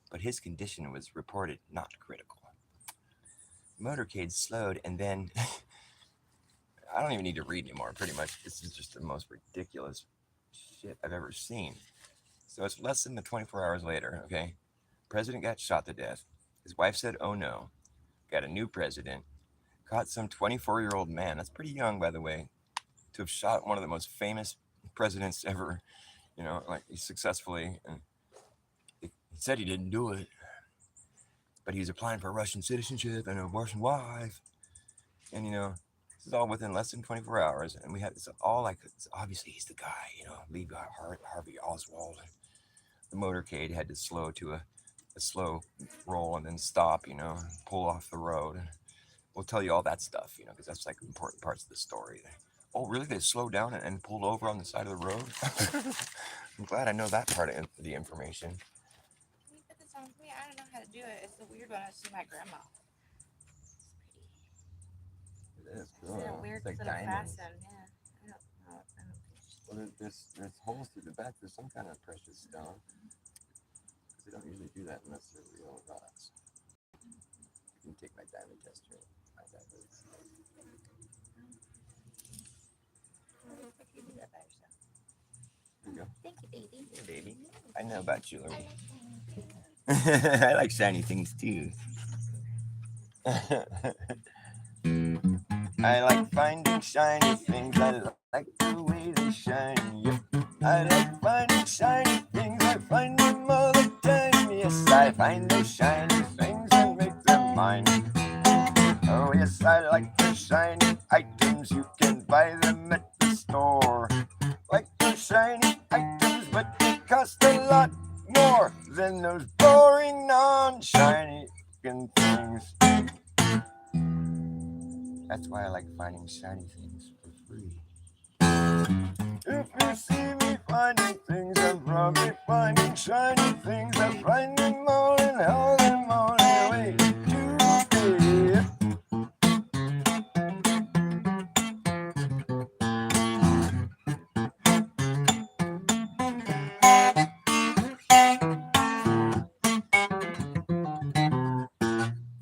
Speaker 1: but his condition was reported not critical. Motorcade slowed and then... I don't even need to read anymore, pretty much. This is just the most ridiculous shit I've ever seen. So it's less than 24 hours later, okay? President got shot to death. His wife said, oh no. Got a new president. Caught some 24-year-old man. That's pretty young, by the way, to have shot one of the most famous presidents ever. He successfully... And he said he didn't do it. But he was applying for Russian citizenship and a Russian wife. And, this is all within less than 24 hours. And we had this all like, obviously he's the guy, Lee Harvey Oswald. The motorcade had to slow to a slow roll and then stop, pull off the road. We'll tell you all that stuff, because that's like important parts of the story. Oh, really? They slowed down and pulled over on the side of the road? I'm glad I know that part of the information.
Speaker 2: Can you put this on for me? I don't know how to do it. It's the weird when I see my grandma.
Speaker 1: It is
Speaker 2: Is it a
Speaker 1: cool.
Speaker 2: weird
Speaker 1: It's like
Speaker 2: little
Speaker 1: diamonds.
Speaker 2: fasten? Yeah. I don't know. I don't think.
Speaker 1: Well, there's holes through the back. There's some kind of precious stone. Because they don't usually do that unless they're real rocks. You can take my diamond tester and find out what it's like.
Speaker 2: You do that by yourself.
Speaker 1: There you go.
Speaker 2: Thank you, baby.
Speaker 1: Hey, baby. I know about jewelry. I like shiny things too. I like finding shiny things. I like the way they shine. Yep. I like finding shiny things. I find them all the time. Yes, I find those shiny things and make them mine. Oh, yes, I like the shiny items. You can buy them at the store. Like those shiny items, but they cost a lot more than those boring, non-shiny things. That's why I like finding shiny things for free. If you see me finding things, I'm probably finding shiny things. I find them all and haul them all away today.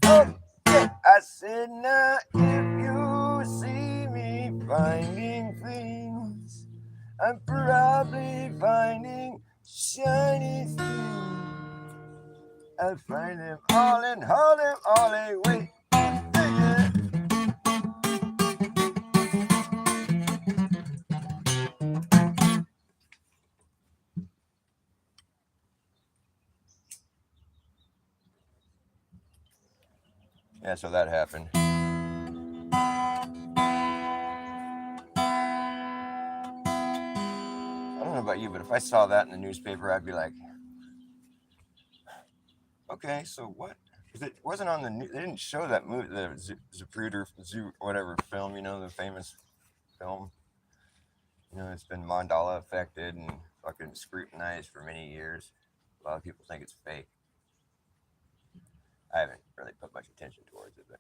Speaker 1: Okay, I said now if you see me finding things, I'm probably finding shiny things. I'll find them all and haul them all away. Yeah, yeah, so that happened. I don't know about you, but if I saw that in the newspaper, I'd be like, okay, so what? Because it wasn't on the news. They didn't show that movie, the Zapruder Zoo, whatever film, the famous film. It's been mandala affected and fucking scrutinized for many years. A lot of people think it's fake. I haven't really put much attention towards it, but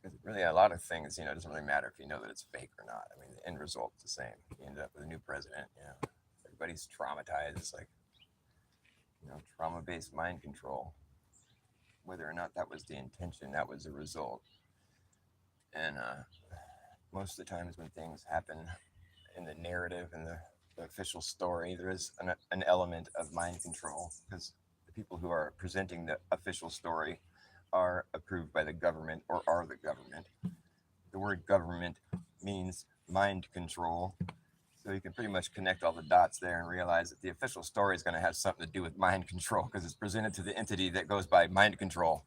Speaker 1: because really a lot of things, it doesn't really matter if you know that it's fake or not. I mean, the end result's the same. You end up with a new president. Everybody's traumatized. It's like trauma-based mind control. Whether or not that was the intention, that was the result. And most of the times when things happen in the narrative and the official story, there is an element of mind control because the people who are presenting the official story are approved by the government or are the government. The word government means mind control. So you can pretty much connect all the dots there and realize that the official story is going to have something to do with mind control because it's presented to the entity that goes by mind control.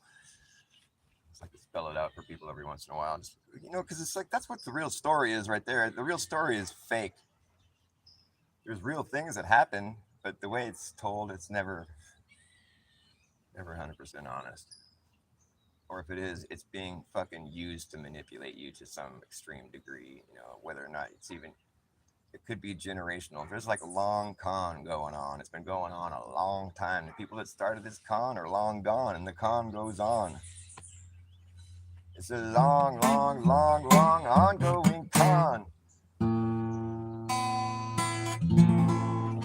Speaker 1: It's like to spell it out for people every once in a while, just, because it's like that's what the real story is right there. The real story is fake. There's real things that happen, but the way it's told, it's never 100% honest. Or if it is, it's being fucking used to manipulate you to some extreme degree. Whether or not it's even, it could be generational. There's like a long con going on. It's been going on a long time. The people that started this con are long gone, and the con goes on. It's a long, long, long, long ongoing con.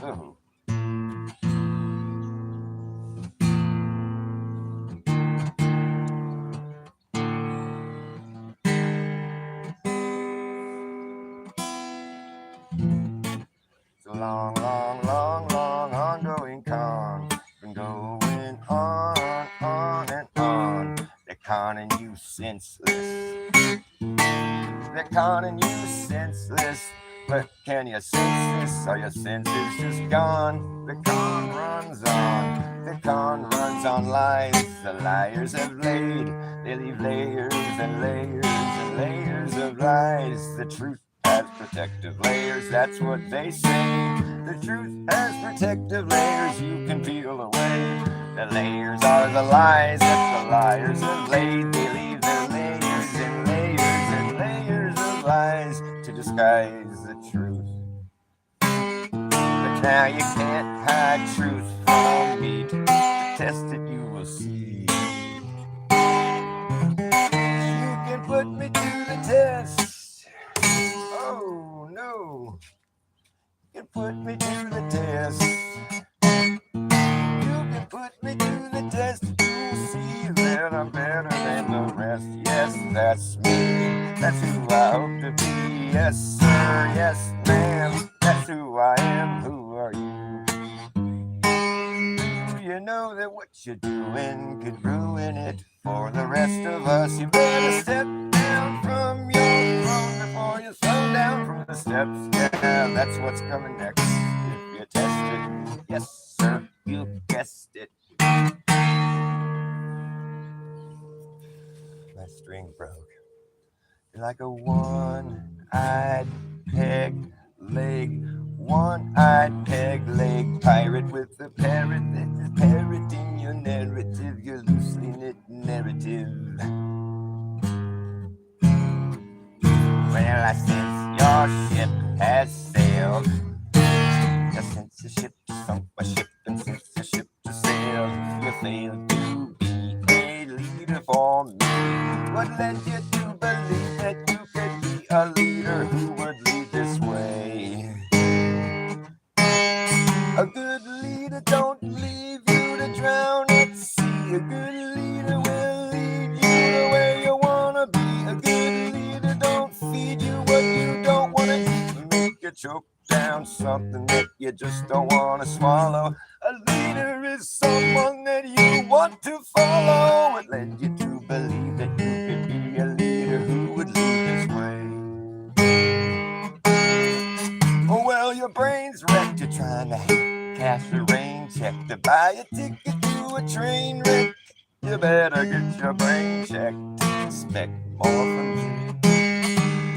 Speaker 1: Ooh. It's a long, long, long, long ongoing con. Been going on and on. They're conning you senseless. They're conning you senseless. But can you sense this? Are your senses just gone? The con runs on. The con runs on lies. The liars have laid. They leave layers and layers and layers of lies. The truth has protective layers, that's what they say. The truth has protective layers you can peel away. The layers are the lies that the liars have laid. They leave their layers and layers and layers of lies to disguise the truth. But now you can't hide truth from me. To test it, you will see. You can put me to the test. Oh no. You can put me to the test. You can put me to the test. You'll see that I'm better than the rest. Yes, that's me. That's who I hope to be. Yes, sir. Yes, ma'am. That's who I am. Who are you? Do you know that what you're doing could ruin it for the rest of us? You better step down from your throne before you throw down from the steps. Yeah, that's what's coming next. If you test it, yes, sir, you guessed it. My string broke. You're like a one-eyed peg leg, one-eyed peg leg pirate with a parrot that is parroting your narrative, your loosely knit narrative. Well, I sense your ship has sailed. I sense your ship sunk my ship, and since your ship to sail, you failed to be a leader for me. What led you to believe that you could be a leader who would lead this way? A good leader don't leave you to drown at sea. A good leader will lead you to where you wanna be. A good leader don't feed you what you don't wanna eat. Make you choke down something that you just don't wanna swallow. A leader is someone that you want to follow. It led you to believe that you could be a leader who would lead this way. Oh, well, your brain's wrecked. You're trying to cash a rain check to buy a ticket to a train wreck. You better get your brain checked. Expect more from me.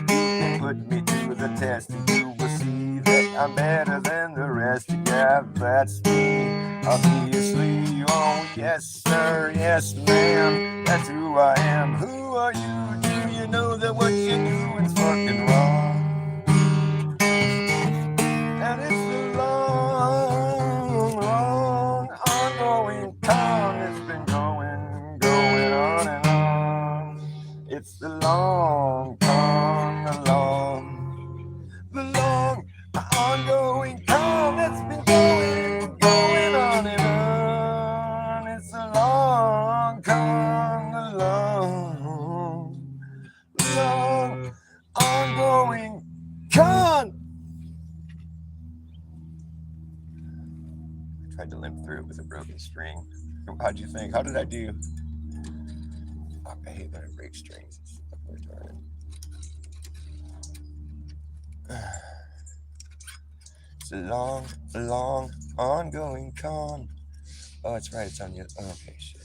Speaker 1: You can put me to the test and you will see that I'm better than the rest. Yeah, that's me. Obviously, oh, yes, sir, yes, ma'am. That's who I am. Who are you? Do you know that what you're doing's fucking wrong? And it's the long, long, ongoing con. It's been going on and on. It's the long con, the long, ongoing con that's been going on and on. It's the long con, the long, ongoing con. Tried to limp through it with a broken string. How'd you think? How did I do? Fuck, I hate when I break strings. It's fucking retarded. It's a long, ongoing con. Oh, that's right. It's on the. Oh, okay, shit.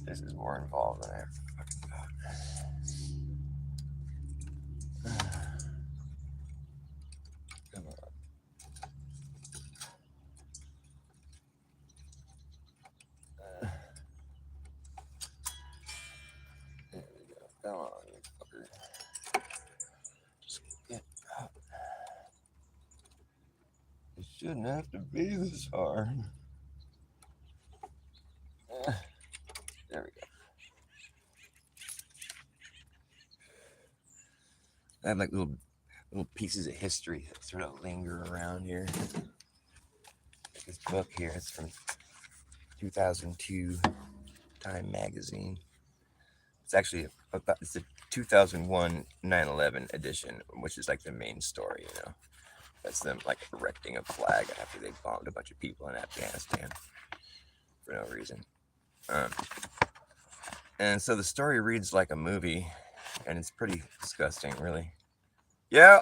Speaker 1: This is more involved than I ever fucking thought. Come on. There we go. Come on, you fucker. Just get up. It shouldn't have to be this hard. There we go. I have like little pieces of history that sort of linger around here. This book here, it's from 2002 Time magazine. It's actually it's the 2001 9/11 edition, which is like the main story, you know. That's them like erecting a flag after they bombed a bunch of people in Afghanistan for no reason. And so the story reads like a movie, and it's pretty disgusting, really. Yeah.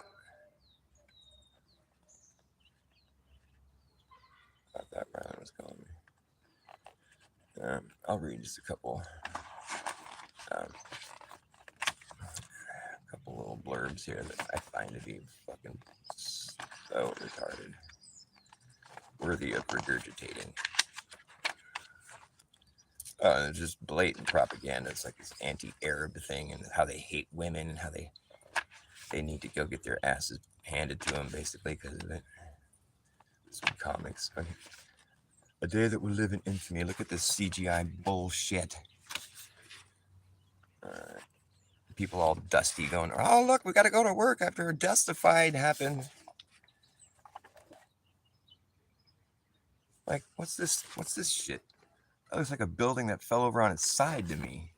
Speaker 1: Thought that Brown was calling me. I'll read just a couple little blurbs here that I find to be fucking so retarded, worthy of regurgitating. It's just blatant propaganda. It's like this anti-Arab thing, and how they hate women, and how they need to go get their asses handed to them, basically, because of it. Some comics. Okay. A day that will live in infamy. Look at this CGI bullshit. Uh, People all dusty going, oh, look, we got to go to work after a dustified happened. Like, what's this? What's this shit? That looks like a building that fell over on its side to me.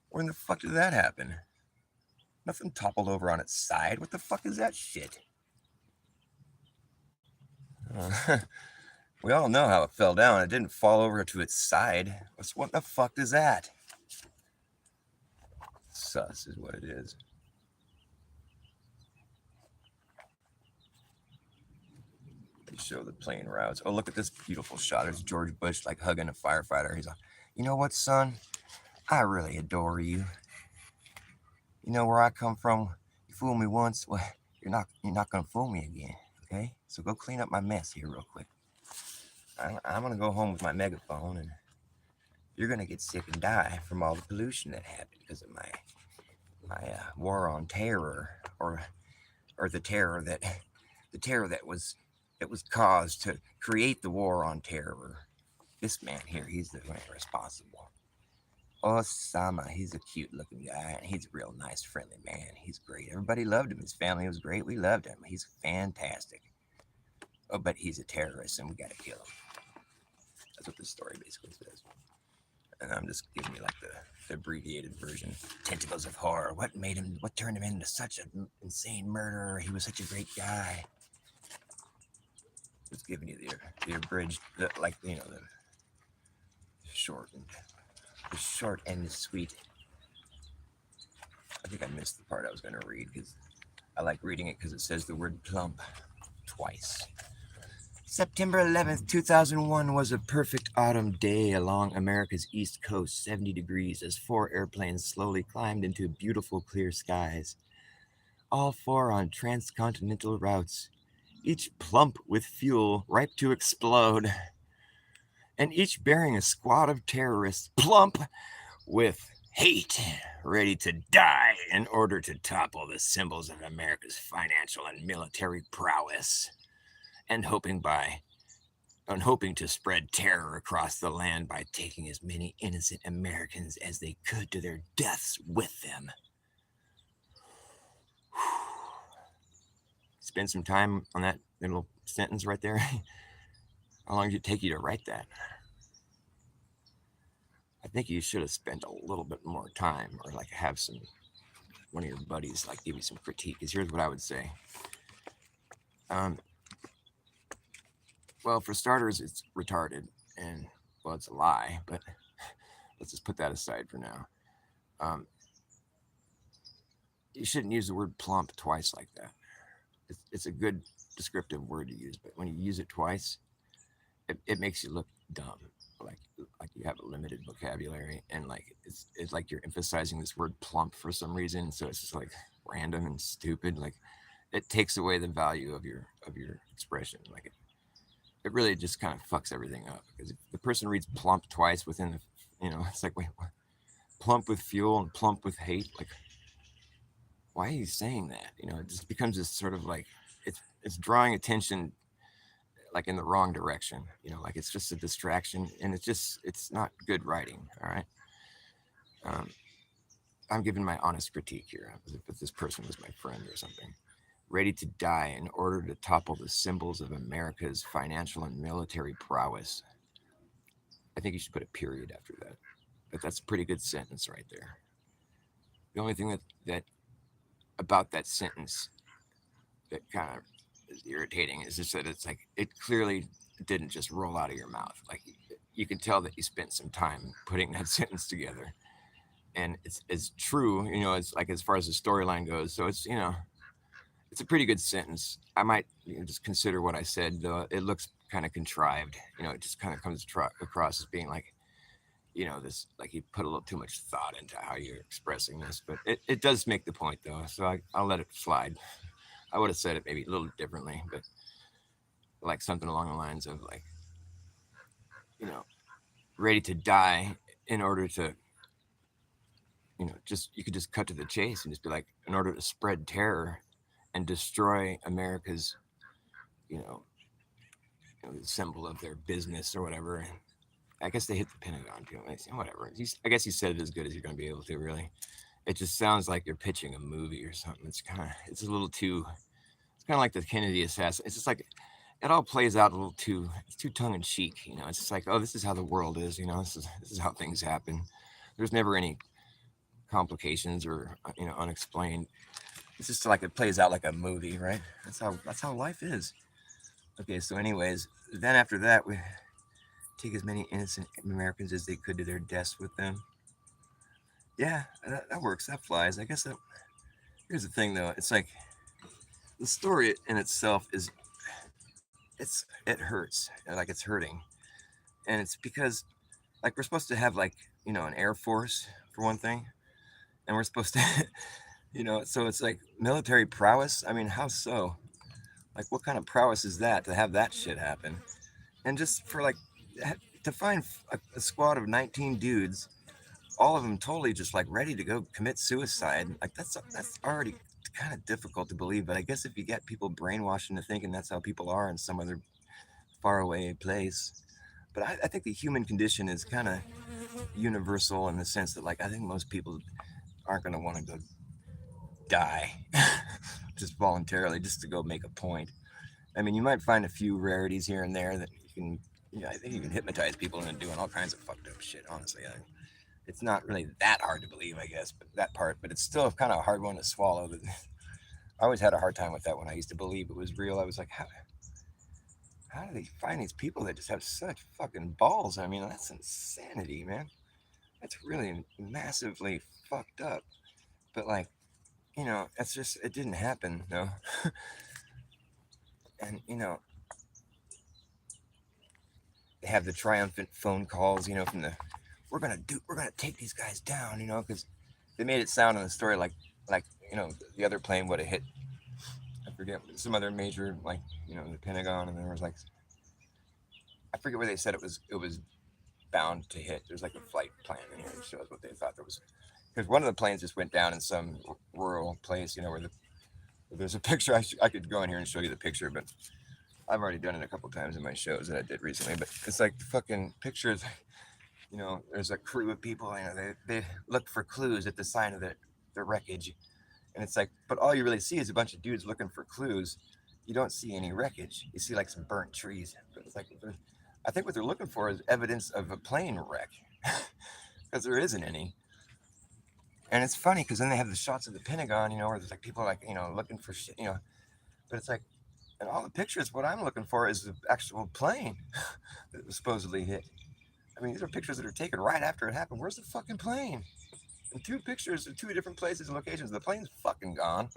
Speaker 1: Where in the fuck did that happen? Nothing toppled over on its side. What the fuck is that shit? Uh, we all know how it fell down. It didn't fall over to its side. What the fuck is that? Sus is what it is. They show the plane routes. Oh, look at this beautiful shot. There's George Bush like hugging a firefighter. He's like, you know what, son? I really adore you. You know where I come from? You fooled me once. Well, you're not gonna fool me again. Okay? So go clean up my mess here real quick. I'm gonna go home with my megaphone, and you're gonna get sick and die from all the pollution that happened because of my war on terror, or the terror that was caused to create the war on terror. This man here, he's the man responsible. Osama, he's a cute looking guy, and he's a real nice, friendly man. He's great. Everybody loved him. His family was great. We loved him. He's fantastic. Oh, but he's a terrorist, and we gotta kill him. That's what this story basically says. And I'm just giving you like the abbreviated version. Tentacles of horror. What made him? What turned him into such an insane murderer? He was such a great guy. Just giving you the abridged, the short and the short and the sweet. I think I missed the part I was going to read because I like reading it because it says the word plump twice. September 11th, 2001 was a perfect autumn day along America's east coast, 70 degrees, as 4 airplanes slowly climbed into beautiful clear skies. All 4 on transcontinental routes, each plump with fuel, ripe to explode, and each bearing a squad of terrorists, plump with hate, ready to die in order to topple the symbols of America's financial and military prowess, and hoping to spread terror across the land by taking as many innocent Americans as they could to their deaths with them. Spend some time on that little sentence right there. How long did it take you to write that? I think you should have spent a little bit more time, or like have one of your buddies like give you some critique. Because here's what I would say. Well, for starters, it's retarded, and well, it's a lie. But let's just put that aside for now. You shouldn't use the word plump twice like that. It's a good descriptive word to use, but when you use it twice, it makes you look dumb, like you have a limited vocabulary, and like it's like you're emphasizing this word plump for some reason, so it's just like random and stupid. Like it takes away the value of your expression. Like it really just kind of fucks everything up, because if the person reads plump twice within it's like, wait, what? Plump with fuel and plump with hate, like why are you saying that? It just becomes this sort of like it's drawing attention like in the wrong direction. Like it's just a distraction, and it's not good writing. All right. Um, I'm giving my honest critique here. If this person was my friend or something, ready to die in order to topple the symbols of America's financial and military prowess. I think you should put a period after that. But that's a pretty good sentence right there. The only thing that about that sentence that kind of is irritating is just that it's like it clearly didn't just roll out of your mouth. Like you can tell that you spent some time putting that sentence together, and it's true. It's like as far as the storyline goes. So it's a pretty good sentence. I might just consider what I said, though. It looks kind of contrived. It just kind of comes across as being like, this, like you put a little too much thought into how you're expressing this. But it does make the point, though. So I'll let it slide. I would have said it maybe a little differently, but like something along the lines of like, ready to die in order to, just you could just cut to the chase and just be like, in order to spread terror and destroy America's, you know, the symbol of their business or whatever. I guess they hit the Pentagon too. Whatever. I guess you said it as good as you're going to be able to. Really, it just sounds like you're pitching a movie or something. It's a little too. It's kind of like the Kennedy assassin. It's just like it all plays out a little too. It's too tongue in cheek. It's just like, oh, this is how the world is. This is how things happen. There's never any complications or unexplained. It's just like it plays out like a movie, right? That's how life is. Okay, so anyways, then after that we take as many innocent Americans as they could to their deaths with them. Yeah, that works. That flies. I guess that. Here's the thing, though. It's like the story in itself is it hurts. Like it's hurting, and it's because like we're supposed to have like an air force for one thing, and we're supposed to so it's like military prowess. I mean, how so? Like, what kind of prowess is that to have that shit happen? And just for like to find a squad of 19 dudes, all of them totally just like ready to go commit suicide. Like that's already kind of difficult to believe. But I guess if you get people brainwashed into thinking that's how people are in some other faraway place. But I think the human condition is kind of universal in the sense that like I think most people aren't going to want to go die just voluntarily just to go make a point. I mean, you might find a few rarities here and there that you can. I think you can hypnotize people into doing all kinds of fucked up shit. Honestly, it's not really that hard to believe, I guess, but that part. But it's still kind of a hard one to swallow. That I always had a hard time with that when I used to believe it was real. I was like, how do they find these people that just have such fucking balls? I mean, that's insanity, man. That's really massively fucked up. But like, it's just it didn't happen, no. And they have the triumphant phone calls, from the we're gonna take these guys down, because they made it sound in the story like the other plane would have hit. I forget some other major like the Pentagon, and there was like I forget where they said it was bound to hit. There's like a flight plan in here that shows what they thought there was because one of the planes just went down in some rural place, where there's a picture. I could go in here and show you the picture, but I've already done it a couple times in my shows that I did recently. But it's like the fucking pictures. There's a crew of people. They look for clues at the sign of the wreckage, and it's like, but all you really see is a bunch of dudes looking for clues. You don't see any wreckage. You see like some burnt trees. But it's like, I think what they're looking for is evidence of a plane wreck, because there isn't any. And it's funny because then they have the shots of the Pentagon, where there's like people like looking for shit, but it's like, in all the pictures, what I'm looking for is the actual plane that was supposedly hit. I mean, these are pictures that are taken right after it happened. Where's the fucking plane? In two pictures of two different places and locations, the plane's fucking gone.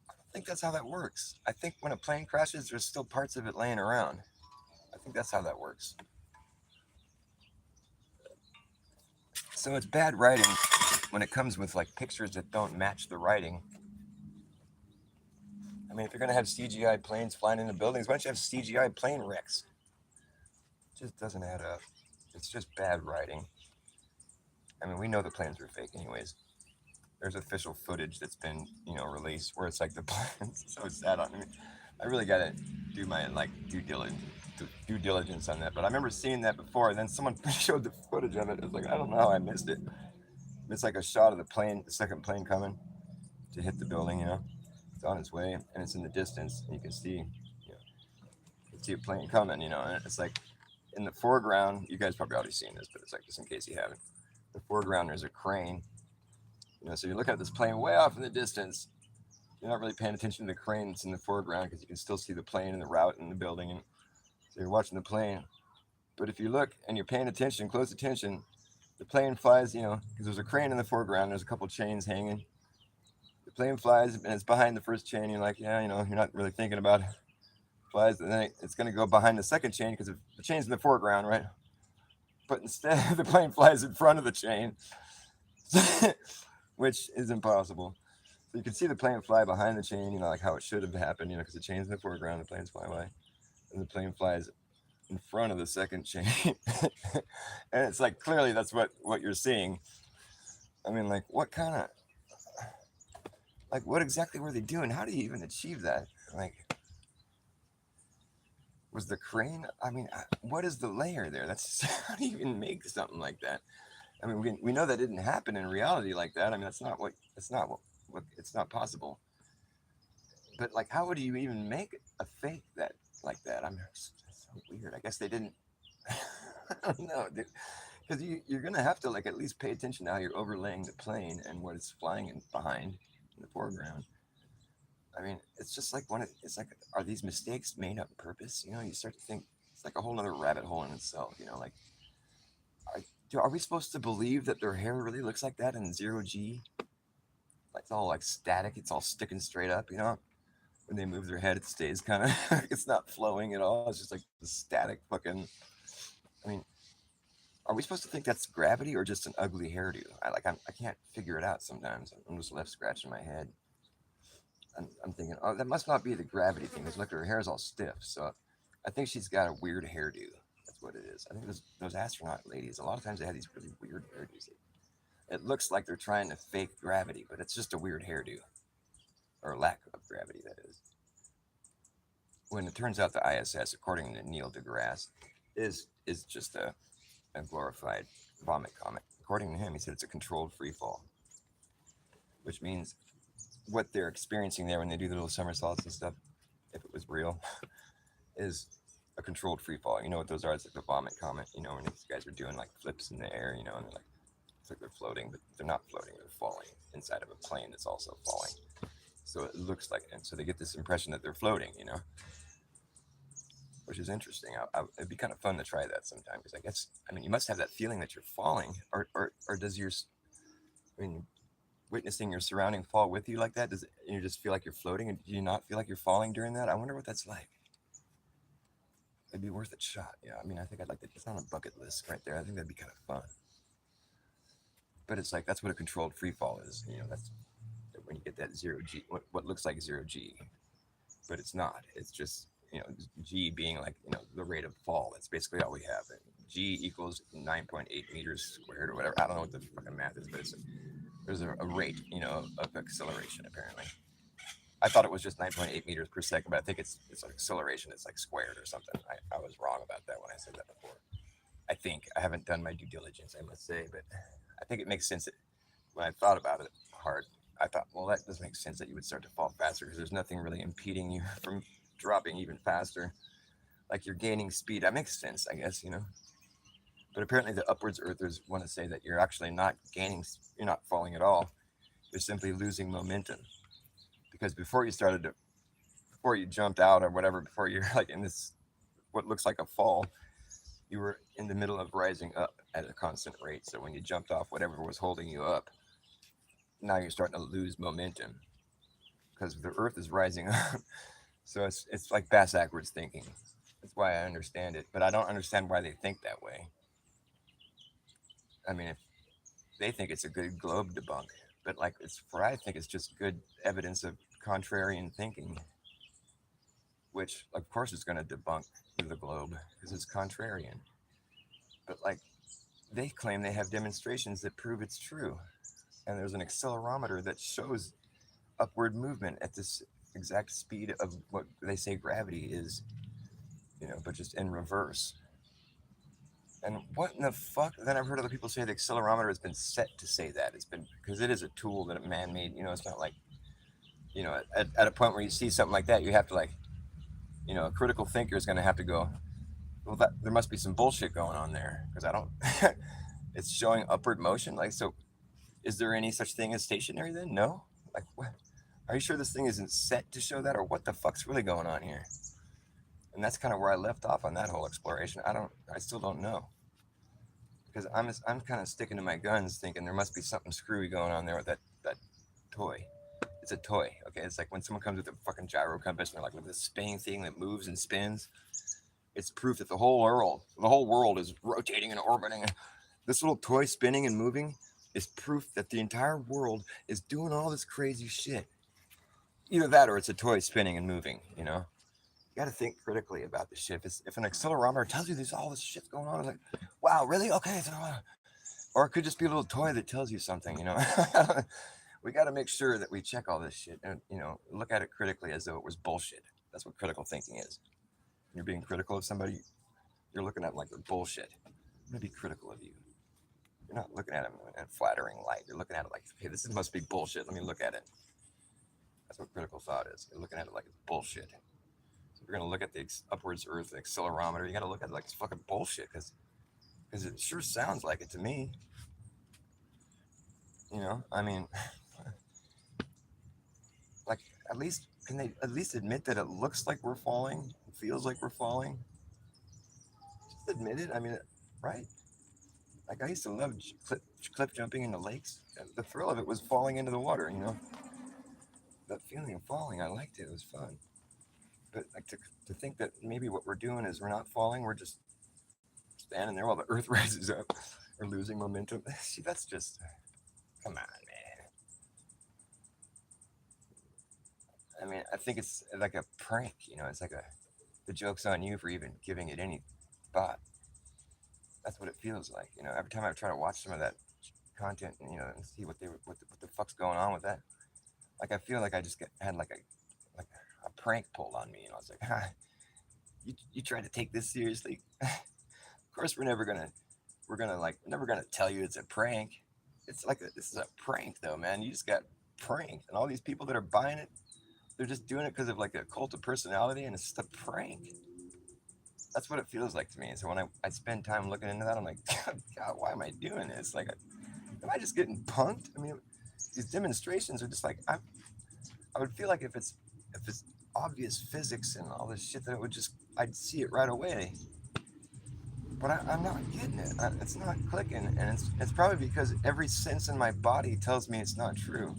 Speaker 1: I think that's how that works. I think when a plane crashes, there's still parts of it laying around. I think that's how that works. So it's bad writing when it comes with like pictures that don't match the writing. I mean, if you're gonna have CGI planes flying into buildings, why don't you have CGI plane wrecks? It just doesn't add up. It's just bad writing. I mean, we know the planes were fake, anyways. There's official footage that's been, released where it's like the planes. So sad on me. I really gotta do my like due diligence on that. But I remember seeing that before, and then someone showed the footage of it. It was like I don't know how I missed it. It's like a shot of the plane, the second plane coming to hit the building. It's on its way, and it's in the distance, and you can see a plane coming. And it's like in the foreground. You guys probably already seen this, but it's like just in case you haven't. The foreground there's a crane. So you're looking at this plane way off in the distance. You're not really paying attention to the crane that's in the foreground because you can still see the plane and the route and the building. And so you're watching the plane. But if you look and you're paying attention, close attention, the plane flies, because there's a crane in the foreground. There's a couple chains hanging. The plane flies and it's behind the first chain. You're like, yeah, you're not really thinking about it. Flies, and then it's going to go behind the second chain because the chain's in the foreground, right? But instead, the plane flies in front of the chain, which is impossible. So you can see the plane fly behind the chain, like how it should have happened, because the chain's in the foreground, the plane's flying by, and the plane flies in front of the second chain. And it's like clearly that's what you're seeing. I mean, like what kind of like what exactly were they doing? How do you even achieve that? Like was the crane? I mean, what is the layer there? That's how do you even make something like that? I mean, we know that didn't happen in reality like that. I mean, what it's not possible. But like, how would you even make a fake that like that? I mean, it's so weird. I guess they didn't. I don't know, because you're gonna have to like at least pay attention to how you're overlaying the plane and what it's flying in behind in the foreground. I mean, it's just like it's like, are these mistakes made on purpose? You know, you start to think it's like a whole other rabbit hole in itself. You know, like are, are we supposed to believe that their hair really looks like that in zero G? Like it's all like static. It's all sticking straight up. You know, when they move their head, it stays kind of. It's not flowing at all. It's just like the static fucking. I mean, are we supposed to think that's gravity or just an ugly hairdo? I can't figure it out sometimes. I'm just left scratching my head. I'm thinking, oh, that must not be the gravity thing. Because look, her hair is all stiff. So I think she's got a weird hairdo. That's what it is. I think those astronaut ladies, a lot of times they have these really weird hairdos. It looks like they're trying to fake gravity, but it's just a weird hairdo. Or lack of gravity, that is. When it turns out the ISS, according to Neil deGrasse, is just a glorified vomit comet. According to him, he said it's a controlled free fall, which means what they're experiencing there when they do the little somersaults and stuff, if it was real, is a controlled free fall. You know what those are? It's like the vomit comet. You know when these guys are doing like flips in the air. You know, and they're like it's like they're floating, but they're not floating. They're falling inside of a plane that's also falling. So it looks like, and so they get this impression that they're floating. You know, which is interesting. It'd be kind of fun to try that sometime because I guess I mean you must have that feeling that you're falling, or does your I mean witnessing your surrounding fall with you like that? Does it, you just feel like you're floating, and do you not feel like you're falling during that? I wonder what that's like. It'd be worth a shot. Yeah, I mean, I think I'd like to. It's on a bucket list right there. I think that'd be kind of fun. But it's like that's what a controlled free fall is. You know, that's when you get that zero G, what looks like zero G, but it's not. It's just G being like the rate of fall. That's basically all we have. And G equals 9.8 meters squared or whatever. I don't know what the fucking math is, but there's a rate of acceleration apparently. I thought it was just 9.8 meters per second, but I think it's like acceleration. It's like squared or something. I was wrong about that when I said that before. I think I haven't done my due diligence, I must say, but I think it makes sense that when I thought about it hard, I thought, well, that does make sense that you would start to fall faster because there's nothing really impeding you from dropping even faster. Like you're gaining speed. That makes sense, I guess. But apparently, the upwards earthers want to say that you're actually not gaining, you're not falling at all. You're simply losing momentum because before you jumped out or whatever, before you're like in this what looks like a fall, you were in the middle of rising up at a constant rate. So when you jumped off whatever was holding you up, now you're starting to lose momentum because the Earth is rising up. So it's like backwards thinking. That's why I understand it, but I don't understand why they think that way. I mean, if they think it's a good globe debunk, but like it's for I think it's just good evidence of contrarian thinking, which of course is going to debunk the globe because it's contrarian. But like they claim they have demonstrations that prove it's true, and there's an accelerometer that shows upward movement at this exact speed of what they say gravity is, but just in reverse. And what in the fuck? Then I've heard other people say the accelerometer has been set to say that. It's been because it is a tool that a man made. It's not like, at a point where you see something like that, you have to like, a critical thinker is going to have to go, well, there must be some bullshit going on there because I don't, it's showing upward motion. Like, so is there any such thing as stationary then? No. Like, what? Are you sure this thing isn't set to show that, or what the fuck's really going on here? And that's kind of where I left off on that whole exploration. I still don't know because I'm kind of sticking to my guns, thinking there must be something screwy going on there with that toy. It's a toy, okay? It's like when someone comes with a fucking gyro compass and they're like, look at this spinning thing that moves and spins. It's proof that the whole world is rotating and orbiting. This little toy spinning and moving is proof that the entire world is doing all this crazy shit. Either that or it's a toy spinning and moving. You got to think critically about this shit. If an accelerometer tells you there's all this shit going on, it's like, wow, really? Okay. So, or it could just be a little toy that tells you something, you know? We got to make sure that we check all this shit and, you know, look at it critically as though it was bullshit. That's what critical thinking is. When you're being critical of somebody, you're looking at them like they're bullshit. I'm going to be critical of you. You're not looking at them in a flattering light. You're looking at it like, okay, this must be bullshit. Let me look at it. That's what critical thought is. You're looking at it like it's bullshit. So if you're going to look at the upwards Earth accelerometer, you got to look at it like it's fucking bullshit because it sure sounds like it to me. You know, I mean, like at least can they at least admit that it looks like we're falling, it feels like we're falling? Just admit it. I mean, right? Like I used to love cliff jumping into lakes. The thrill of it was falling into the water. You know, that feeling of falling, I liked it. It was fun. But like to think that maybe what we're doing is we're not falling, we're just standing there while the earth rises up or losing momentum. See, that's just come on, man. I mean, I think it's like a prank. You know, it's like a the joke's on you for even giving it any thought. That's what it feels like. You know, every time I try to watch some of that content, and, you know, and see what the fuck's going on with that. Like I feel like I just had like a prank pulled on me. You know, I was like, you try to take this seriously? Of course, we're gonna like never gonna tell you it's a prank. It's like this is a prank though, man. You just got pranked, and all these people that are buying it, they're just doing it because of like a cult of personality, and it's just a prank. That's what it feels like to me. So when I spend time looking into that, I'm like, God, why am I doing this? Like, am I just getting punked? I mean, these demonstrations are just like I would feel like if it's obvious physics and all this shit that it would just I'd see it right away. But I'm not getting it. It's not clicking, and it's probably because every sense in my body tells me it's not true.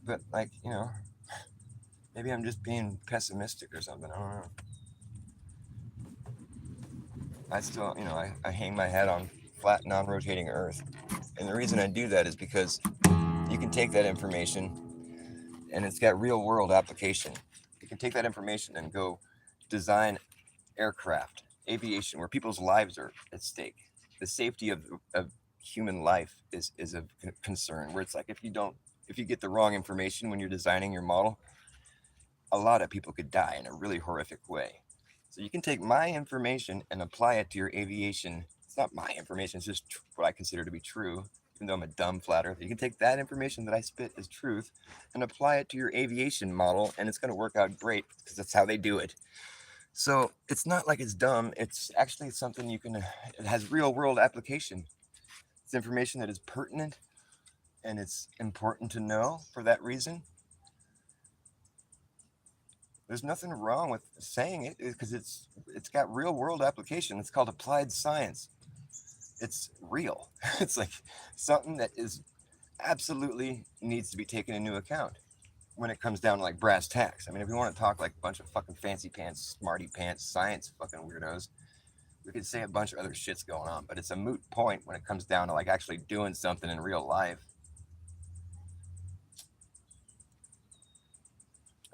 Speaker 1: But like you know, maybe I'm just being pessimistic or something. I don't know. I still you know I hang my head on flat non-rotating Earth, and the reason I do that is because you can take that information and it's got real world application. You can take that information and go design aircraft, aviation, where people's lives are at stake. The safety of human life is a concern. Where it's like if you get the wrong information when you're designing your model, a lot of people could die in a really horrific way. So you can take my information and apply it to your aviation. It's not my information; it's just what I consider to be true. Even though I'm a dumb flat earther, you can take that information that I spit as truth and apply it to your aviation model, and it's going to work out great because that's how they do it. So it's not like it's dumb. It's actually something you can. It has real world application. It's information that is pertinent and it's important to know for that reason. There's nothing wrong with saying it because it's got real world application. It's called applied science. It's real. It's like something that is absolutely needs to be taken into account when it comes down to like brass tacks. I mean, if we want to talk like a bunch of fucking fancy pants, smarty pants, science fucking weirdos, we could say a bunch of other shit's going on, but it's a moot point when it comes down to like actually doing something in real life.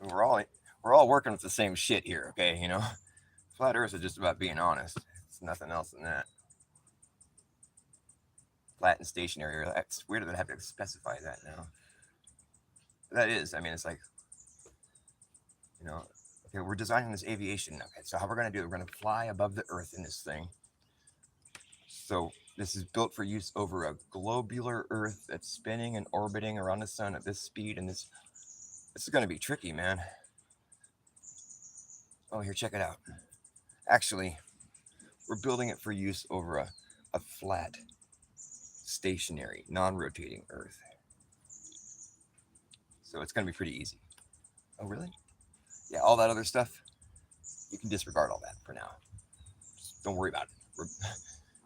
Speaker 1: And we're all working with the same shit here, okay? You know, flat Earth is just about being honest. It's nothing else than that. Flat and stationary. That's weird that I have to specify that now. That is. I mean, it's like you know, okay, we're designing this aviation. Okay, so how we're gonna do it? We're gonna fly above the Earth in this thing. So this is built for use over a globular Earth that's spinning and orbiting around the sun at this speed, and this is gonna be tricky, man. Oh, here, check it out. Actually, we're building it for use over a flat, stationary, non-rotating Earth. So it's gonna be pretty easy. Oh, really? Yeah, all that other stuff, you can disregard all that for now. Just don't worry about it.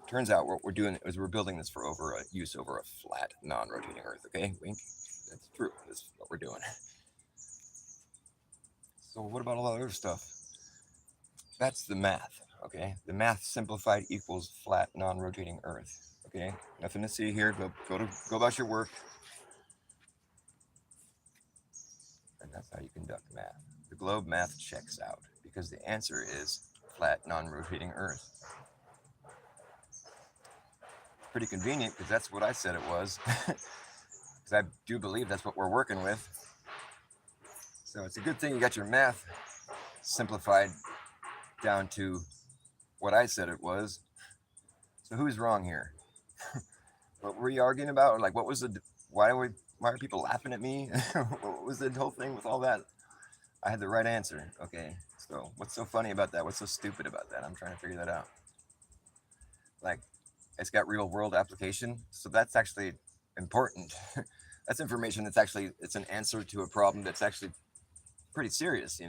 Speaker 1: Turns out what we're doing is we're building this for over a use over a flat, non-rotating Earth. Okay, wink. That's true. That's what we're doing. So what about all that other stuff? That's the math. Okay, the math simplified equals flat, non-rotating Earth. Okay, nothing to see here. Go about your work. And that's how you conduct math. The globe math checks out because the answer is flat, non-rotating Earth. Pretty convenient because that's what I said it was. Because I do believe that's what we're working with. So it's a good thing you got your math simplified down to what I said it was. So who's wrong here? What were you arguing about? Like, what was the? Why are we? Why are people laughing at me? What was the whole thing with all that? I had the right answer. Okay, so what's so funny about that? What's so stupid about that? I'm trying to figure that out. Like, it's got real world application, so that's actually important. That's information that's actually it's an answer to a problem that's actually pretty serious. I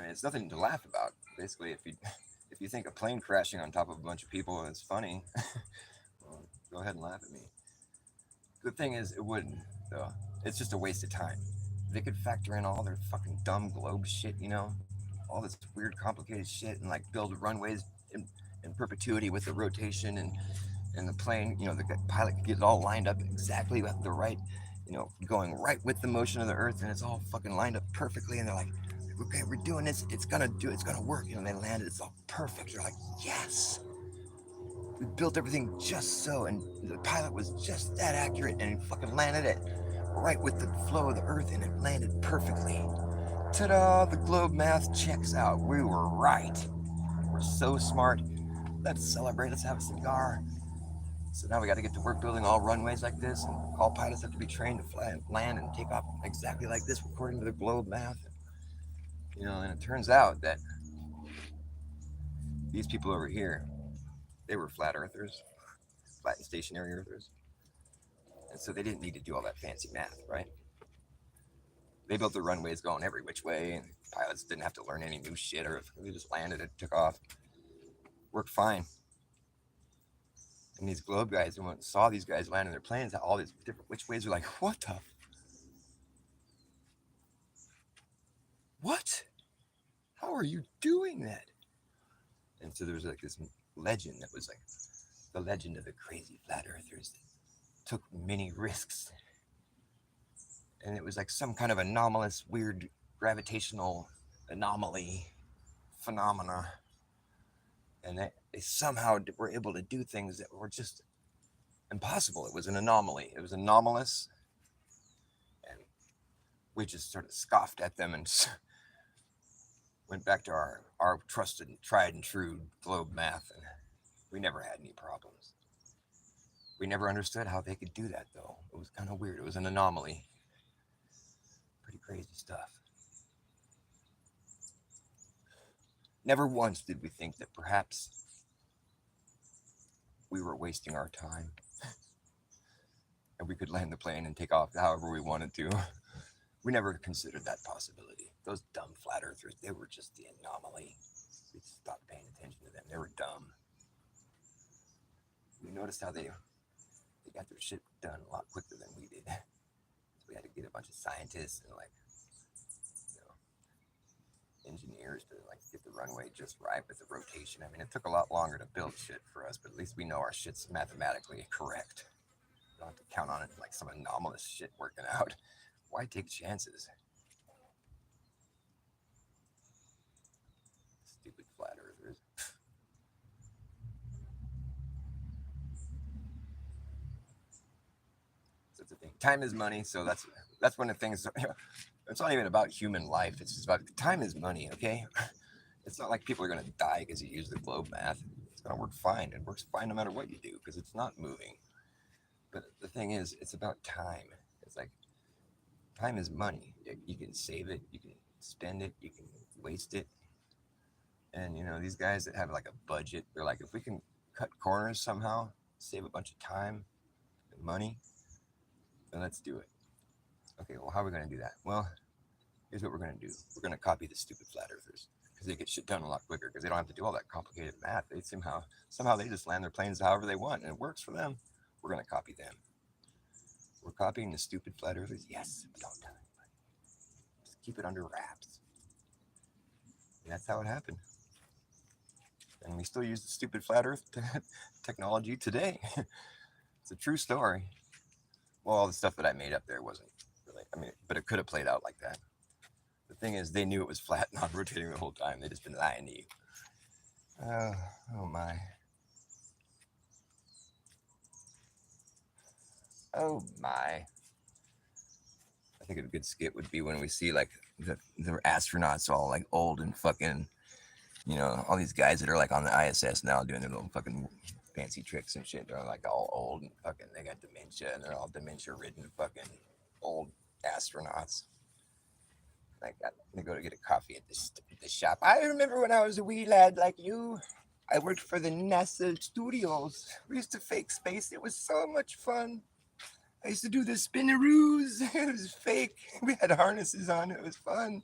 Speaker 1: mean, it's nothing to laugh about. Basically, if you think a plane crashing on top of a bunch of people is funny, well, go ahead and laugh at me. The thing is, it wouldn't though. It's just a waste of time. They could factor in all their fucking dumb globe shit, all this weird, complicated shit, and like build runways in perpetuity with the rotation and the plane. The pilot could get it all lined up exactly with the right, going right with the motion of the Earth, and it's all fucking lined up perfectly. And they're like, okay, we're doing this. It's gonna work. They landed. It's all perfect. They're like, yes, we built everything just so, and the pilot was just that accurate, and he fucking landed it right with the flow of the Earth, and it landed perfectly. Ta-da! The globe math checks out. We were right. We're so smart. Let's celebrate. Let's have a cigar. So now we got to get to work building all runways like this, and all pilots have to be trained to fly and land and take off exactly like this, according to the globe math. And it turns out that these people over here, they were flat earthers, flat and stationary earthers, and so they didn't need to do all that fancy math, right? They built the runways going every which way, and pilots didn't have to learn any new shit, or if they just landed it, took off, worked fine. And these globe guys, when saw these guys landing their planes, all these different which ways, are like, what the? What? How are you doing that? And so there was like this legend that was like the legend of the crazy flat earthers that took many risks. And it was like some kind of anomalous, weird gravitational anomaly phenomena. And they somehow were able to do things that were just impossible. It was an anomaly. It was anomalous. And we just sort of scoffed at them and went back to our trusted, tried and true globe math. And we never had any problems. We never understood how they could do that, though. It was kind of weird. It was an anomaly. Pretty crazy stuff. Never once did we think that perhaps we were wasting our time and we could land the plane and take off however we wanted to. We never considered that possibility. Those dumb flat earthers, they were just the anomaly. We stopped paying attention to them. They were dumb. We noticed how they got their shit done a lot quicker than we did. So we had to get a bunch of scientists and engineers to get the runway just right with the rotation. I mean, it took a lot longer to build shit for us, but at least we know our shit's mathematically correct. Don't have to count on it like some anomalous shit working out. Why take chances? Stupid flat earthers. That's the thing. Time is money, so that's one of the things. It's not even about human life. It's just about time is money. Okay, it's not like people are gonna die because you use the globe math. It's gonna work fine. It works fine no matter what you do because it's not moving. But the thing is, it's about time. It's like time is money. You can save it, you can spend it, you can waste it. And these guys that have like a budget, they're like, if we can cut corners somehow, save a bunch of time and money, then let's do it. Okay, well, how are we going to do that? Well, here's what we're going to do. We're going to copy the stupid flat earthers because they get shit done a lot quicker because they don't have to do all that complicated math. They somehow they just land their planes however they want and it works for them. We're going to copy them. We're copying the stupid flat earthers. Yes, but don't tell anybody. Just keep it under wraps. And that's how it happened. And we still use the stupid flat earth technology today. It's a true story. Well, all the stuff that I made up there wasn't really. I mean, but it could have played out like that. The thing is, they knew it was flat, not rotating the whole time. They just been lying to you. Oh, oh my. Oh my. I think a good skit would be when we see like the astronauts all like old and fucking, all these guys that are like on the ISS now doing their little fucking fancy tricks and shit. They're like all old and fucking, they got dementia and they're all dementia ridden fucking old astronauts. Like, they go to get a coffee at the shop. I remember when I was a wee lad like you. I worked for the NASA studios. We used to fake space. It was so much fun. I used to do the spinneroos. It was fake. We had harnesses on. It was fun.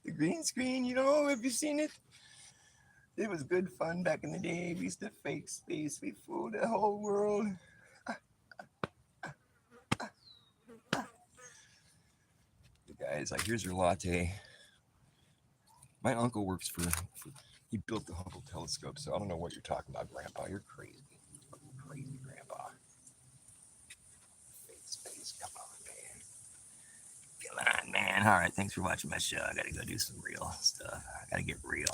Speaker 1: The green screen, have you seen it? It was good fun back in the day. We used to fake space. We fooled the whole world. The guy's like, here's your latte. My uncle works for he built the Hubble telescope, so I don't know what you're talking about, Grandpa. You're crazy. Fucking crazy, Grandpa. Fake space. Come on, man. Come on, man. All right, thanks for watching my show. I gotta go do some real stuff. I gotta get real.